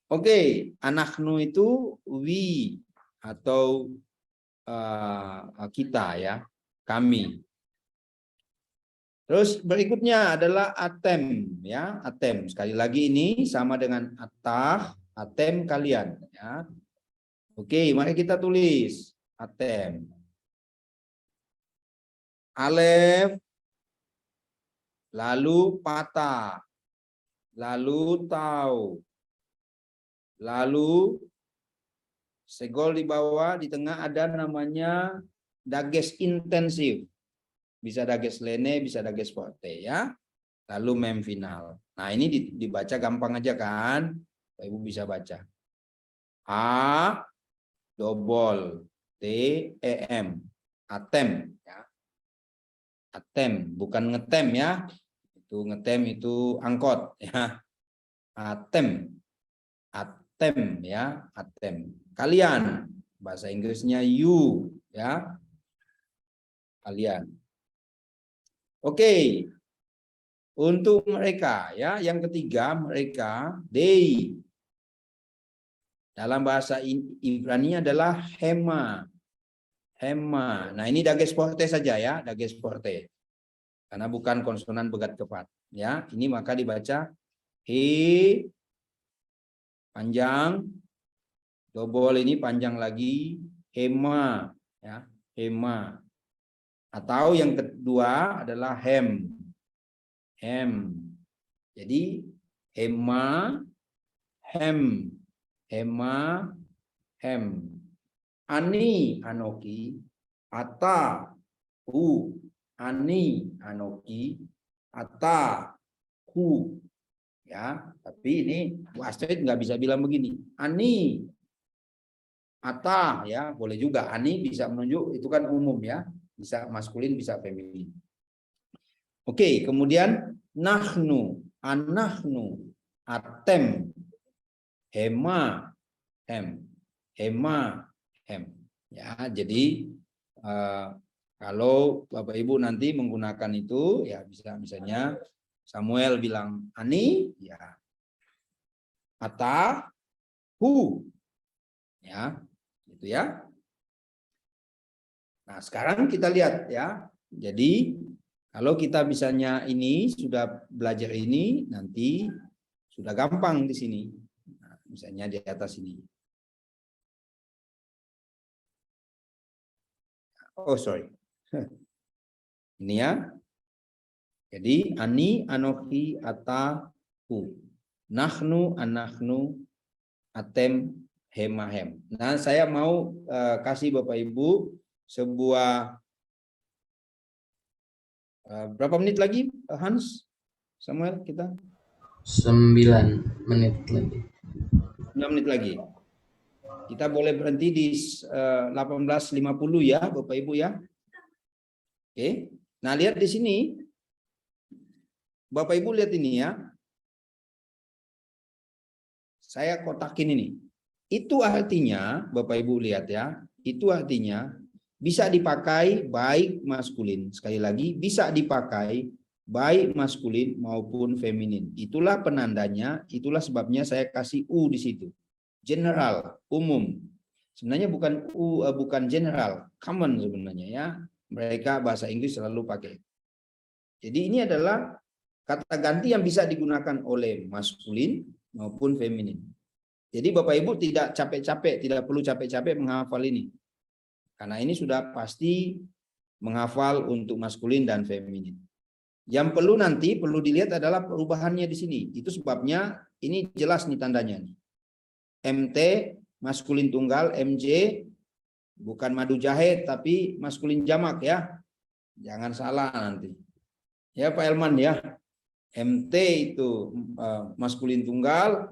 Oke, anahnu itu we atau kita ya, kami. Terus berikutnya adalah atem ya, atem. Sekali lagi ini sama dengan atah, atem kalian ya. Oke, mari kita tulis atem. Alef, lalu patah, lalu tau, lalu segol di bawah, di tengah ada namanya dages intensif. Bisa dages lene, bisa dages forte ya. Lalu mem final. Nah, ini dibaca gampang aja kan? Ibu bisa baca. A double T E M. Atem ya. Atem, bukan ngetem ya. Itu ngetem itu angkot ya. Atem. Atem ya, atem. Kalian, bahasa Inggrisnya you ya. Kalian. Oke. Untuk mereka ya, yang ketiga mereka they. Dalam bahasa Ibrani adalah hema. Hema. Nah, ini dages forte saja ya, dages forte. Karena bukan konsonan begat kepat ya. Ini maka dibaca he panjang, double ini panjang lagi, hema ya, hema. Atau yang kedua adalah hem. Hem. Jadi hema, hem, hema, hem. Ani anoki, ata, ani anoki, ata, ya. Tapi ini Bu Astrid nggak bisa bilang begini. Ani, ata, ya boleh juga. Ani bisa menunjuk itu kan umum ya, bisa maskulin, bisa feminin. Oke, kemudian nahnu, anahnu, atem, hema, hem, hema, hem. Ya, jadi kalau Bapak Ibu nanti menggunakan itu, ya bisa misalnya Samuel bilang ani, ya, ata, ya, gitu ya. Nah, sekarang kita lihat ya. Jadi kalau kita misalnya ini sudah belajar ini, nanti sudah gampang di sini. Nah, misalnya di atas ini. Oh, sorry. Ini ya. Jadi ani, anoki, atahu. Nahnu, anahnu, atem, hema, hem. Nah, saya mau kasih Bapak Ibu sebuah berapa menit lagi, Hans? Samuel, kita? 9 menit lagi. 9 menit lagi. Kita boleh berhenti di 18.50 ya, Bapak Ibu ya. Oke. Nah, lihat di sini. Bapak Ibu lihat ini ya. Saya kotakin ini. Itu artinya, Bapak Ibu lihat ya, itu artinya bisa dipakai baik maskulin. Sekali lagi, bisa dipakai baik maskulin maupun feminin. Itulah penandanya, itulah sebabnya saya kasih U di situ. General, umum. Sebenarnya bukan general, common sebenarnya ya. Mereka bahasa Inggris selalu pakai. Jadi ini adalah kata ganti yang bisa digunakan oleh maskulin maupun feminin. Jadi Bapak Ibu tidak capek-capek, tidak perlu capek-capek menghafal ini. Karena ini sudah pasti menghafal untuk maskulin dan feminin. Yang perlu dilihat adalah perubahannya di sini. Itu sebabnya ini jelas nih tandanya. MT maskulin tunggal, MJ bukan madu jahe tapi maskulin jamak ya. Jangan salah nanti. Ya Pak Elman ya. MT itu maskulin tunggal,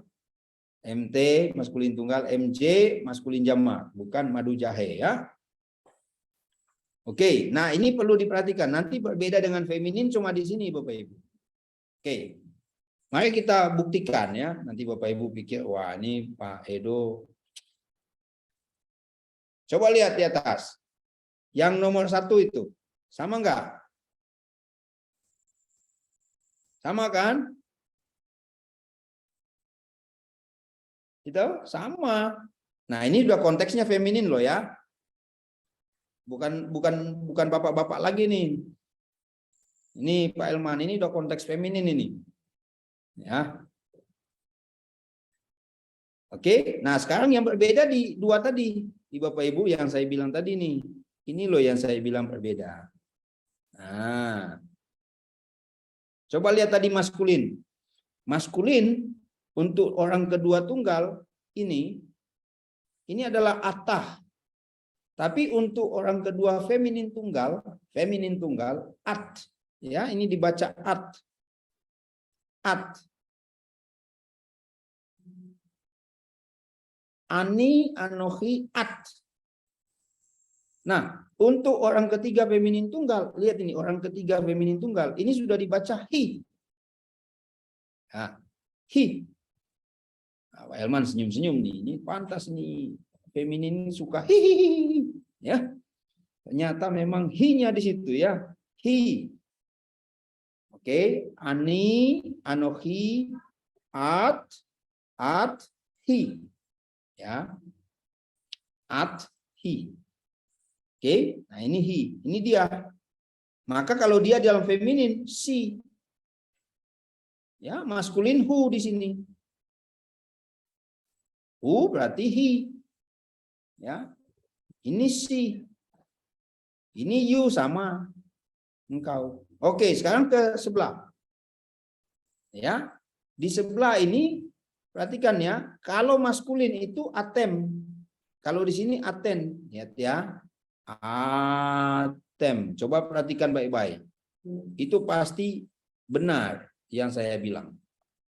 MT maskulin tunggal, MJ maskulin jamak, bukan madu jahe ya. Oke, nah ini perlu diperhatikan. Nanti berbeda dengan feminin cuma di sini Bapak Ibu. Oke. Mari kita buktikan ya. Nanti Bapak Ibu pikir, wah ini Pak Edo. Coba lihat di atas. Yang nomor 1 itu. Sama enggak? Sama kan? Itu sama. Nah, ini udah konteksnya feminin loh ya. Bukan bapak-bapak lagi nih. Ini Pak Elman, ini udah konteks feminin ini. Ya. Oke, nah sekarang yang berbeda di 2 tadi. Di Bapak Ibu yang saya bilang tadi nih. Ini loh yang saya bilang berbeda. Nah. Coba lihat tadi maskulin. Maskulin untuk orang kedua tunggal ini adalah atah. Tapi untuk orang kedua feminin tunggal at. Ya, ini dibaca at. At. Ani, anohi, at. Nah, untuk orang ketiga feminin tunggal, lihat ini orang ketiga feminin tunggal, ini sudah dibaca hi. Nah, hi. Nah, Pak Elman senyum-senyum nih, ini pantas nih. Feminin suka hi, ya. Ternyata memang hi-nya di situ ya. Hi. Oke, ani, anohi, at, hi. Ya. At, hi. Oke, nah ini hi, ini dia. Maka kalau dia dalam feminin si. Ya, maskulin hu di sini. Hu berarti hi. Ya. Ini si. Ini you sama engkau. Oke, sekarang ke sebelah. Ya. Di sebelah ini perhatikan ya, kalau maskulin itu atem. Kalau di sini aten, lihat ya. Atem. Coba perhatikan baik-baik. Itu pasti benar yang saya bilang.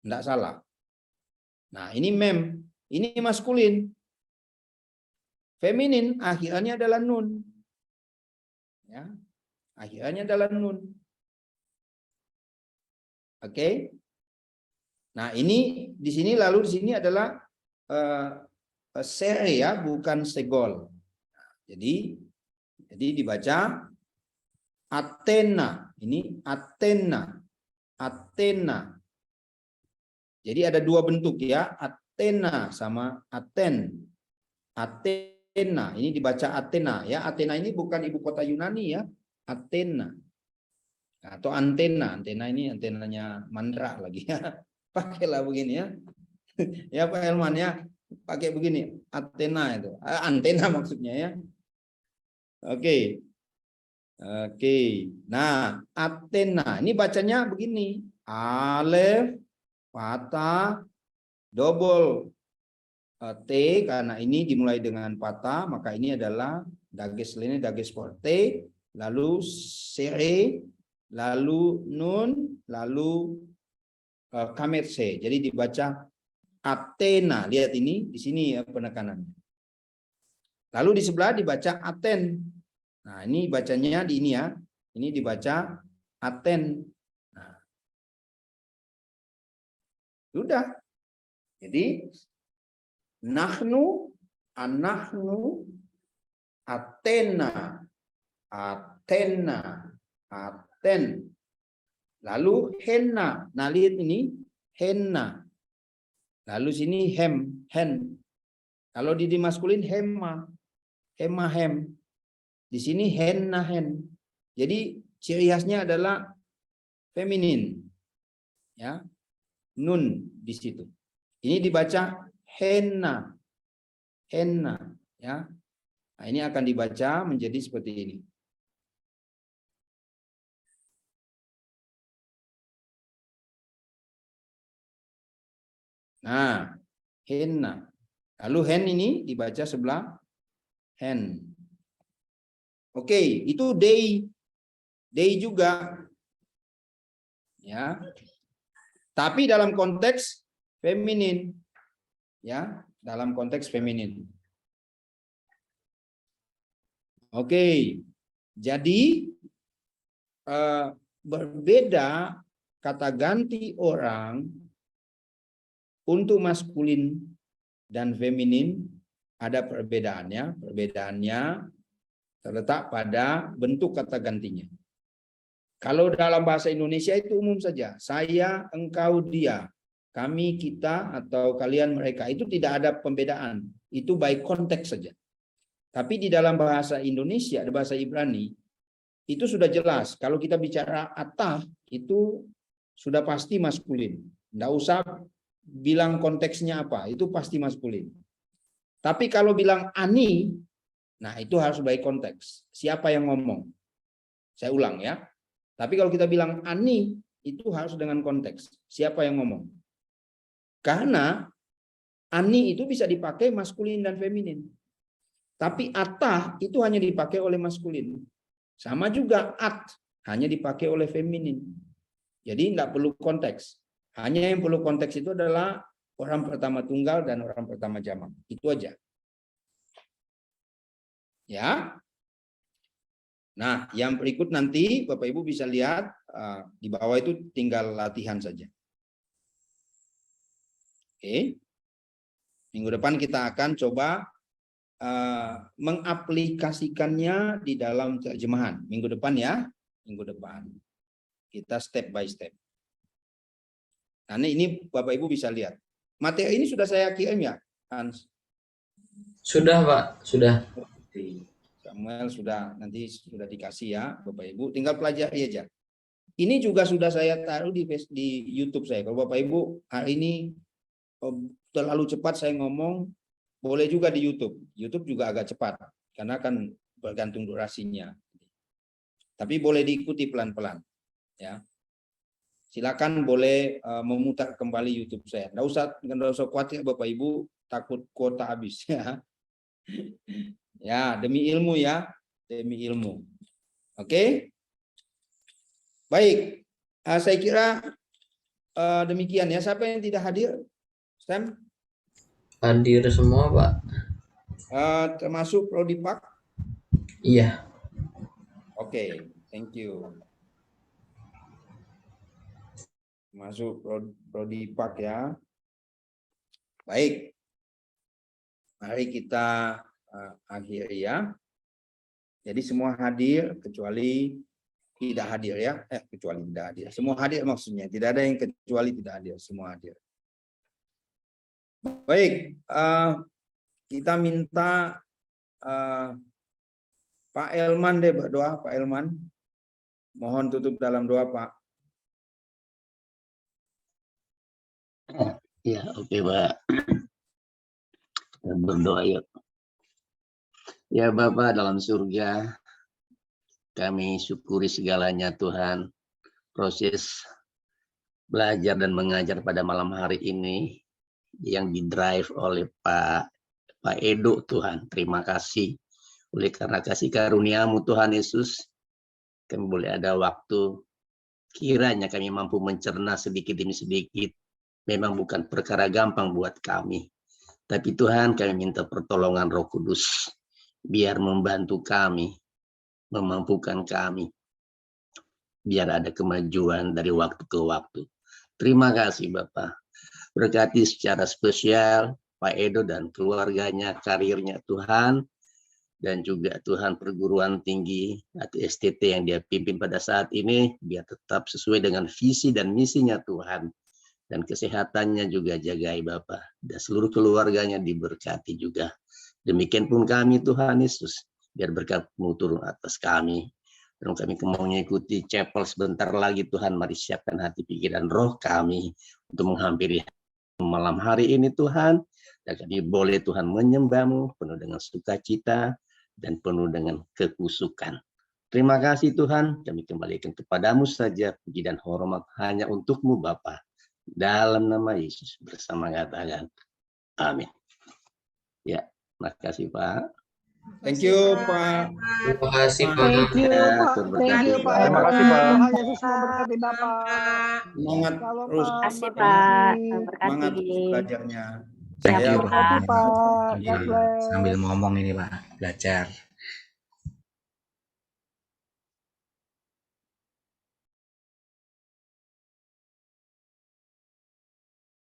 Tidak salah. Nah, ini mem. Ini maskulin. Feminin akhirnya adalah nun. Ya. Akhirnya adalah nun. Oke. Nah, ini di sini lalu di sini adalah sere ya, bukan segol. Jadi dibaca Athena. Ini Athena. Athena. Jadi ada 2 bentuk ya, Athena sama Athen. Athena, ini dibaca Athena ya. Athena ini bukan ibu kota Yunani ya, Athena. Atau antena, antena ini antenanya Mandra lagi ya. Pakailah begini ya. Ya Pak Elman ya, pakai begini, Athena itu. Antena maksudnya ya. Oke. Oke. Nah, Athena ini bacanya begini. Alef patah double T, karena ini dimulai dengan patah, maka ini adalah dages lainnya dages forte, lalu sere, lalu nun, lalu kamerse. Jadi dibaca Athena. Lihat ini di sini ya penekanannya. Lalu di sebelah dibaca Athen. Nah, ini bacanya di ini ya. Ini dibaca Athen. Nah. Sudah. Jadi nahnu, anahnu, Athena, Athena, Athen. Lalu henna. Nah, lihat ini henna. Lalu sini hem, hen. Kalau di maskulin hema, hema hem. Di sini henna hen. Jadi ciri khasnya adalah feminin. Ya, nun di situ. Ini dibaca henna, henna, ya. Nah, ini akan dibaca menjadi seperti ini. Nah, henna. Lalu hen ini dibaca sebelah hen. Oke, itu day. Day juga. Ya. Tapi dalam konteks feminin. Ya, dalam konteks feminin. Oke. Jadi berbeda kata ganti orang untuk maskulin dan feminin ada perbedaannya. Perbedaannya terletak pada bentuk kata gantinya. Kalau dalam bahasa Indonesia itu umum saja. Saya, engkau, dia. Kami, kita, atau kalian, mereka. Itu tidak ada pembedaan. Itu by konteks saja. Tapi di dalam bahasa Indonesia, di bahasa Ibrani, itu sudah jelas. Kalau kita bicara atah, itu sudah pasti maskulin. Tidak usah bilang konteksnya apa, itu pasti maskulin. Tapi kalau bilang ani, nah itu harus by konteks. Siapa yang ngomong? Saya ulang ya. Tapi kalau kita bilang ani, itu harus dengan konteks. Siapa yang ngomong? Karena ani itu bisa dipakai maskulin dan feminin. Tapi atah itu hanya dipakai oleh maskulin. Sama juga at hanya dipakai oleh feminin. Jadi tidak perlu konteks. Hanya yang perlu konteks itu adalah orang pertama tunggal dan orang pertama jamak. Itu aja. Ya. Nah, yang berikut nanti Bapak Ibu bisa lihat di bawah itu tinggal latihan saja. Oke. Minggu depan kita akan coba mengaplikasikannya di dalam terjemahan. Minggu depan ya. Minggu depan. Kita step by step. Nah, ini Bapak Ibu bisa lihat. Materi ini sudah saya kirim ya, Hans? Sudah, Pak. Sudah. Samuel sudah, nanti sudah dikasih ya, Bapak Ibu. Tinggal pelajari aja. Ini juga sudah saya taruh di YouTube saya. Kalau Bapak Ibu hari ini terlalu cepat saya ngomong, boleh juga di YouTube. YouTube juga agak cepat, karena kan bergantung durasinya. Tapi boleh diikuti pelan-pelan. Ya. Silakan boleh memutar kembali YouTube saya. Nggak usah khawatir Bapak Ibu, takut kuota habis ya. Ya, demi ilmu ya, demi ilmu. Oke. Baik. Saya kira demikian ya. Siapa yang tidak hadir? Sam? Hadir semua, Pak. Termasuk Prodipak? Iya. Oke, thank you. Masuk Prodipak ya. Baik. Mari kita akhiri ya. Jadi semua hadir kecuali tidak hadir ya. Kecuali tidak hadir. Semua hadir maksudnya. Tidak ada yang kecuali tidak hadir. Semua hadir. Baik. Kita minta Pak Elman deh berdoa. Pak Elman. Mohon tutup dalam doa Pak. Ya, oke Pak. Berdoa yuk. Ya Bapak dalam surga, kami syukuri segalanya Tuhan. Proses belajar dan mengajar pada malam hari ini yang didrive oleh Pak Edo Tuhan. Terima kasih. Oleh karena kasih karunia-Mu Tuhan Yesus, kami boleh ada waktu. Kiranya kami mampu mencerna sedikit demi sedikit. Memang bukan perkara gampang buat kami. Tapi Tuhan, kami minta pertolongan Roh Kudus. Biar membantu kami, memampukan kami. Biar ada kemajuan dari waktu ke waktu. Terima kasih Bapak. Berkati secara spesial Pak Edo dan keluarganya, karirnya Tuhan. Dan juga Tuhan perguruan tinggi atau STT yang dia pimpin pada saat ini. Biar tetap sesuai dengan visi dan misinya Tuhan. Dan kesehatannya juga jagai Bapak. Dan seluruh keluarganya diberkati juga. Demikian pun kami Tuhan Yesus. Biar berkat-Mu turun atas kami. Dan kami mau mengikuti chapel sebentar lagi Tuhan. Mari siapkan hati, pikiran, roh kami untuk menghampiri malam hari ini Tuhan. Dan kami boleh Tuhan menyembah-Mu penuh dengan sukacita dan penuh dengan kekusukan. Terima kasih Tuhan, kami kembalikan kepadamu saja puji dan hormat hanya untuk-Mu Bapa. Dalam nama Yesus bersama katakan amin. Ya, makasih Pak. Thank you, Pak. Terima kasih Pak. Thank you, Ya, Pak. Tuhan Thank you, berkati. Pak. Terima kasih, Pak. Tuhan Yesus memberkati Bapak. Semangat Shalom, terus. Pak. Kasih Pak, Makasih. Semangat berkati. belajarnya. Thank Saya you, Terima kasih, Pak. Pak. Iya, God bless. sambil ngomong ini Pak, belajar.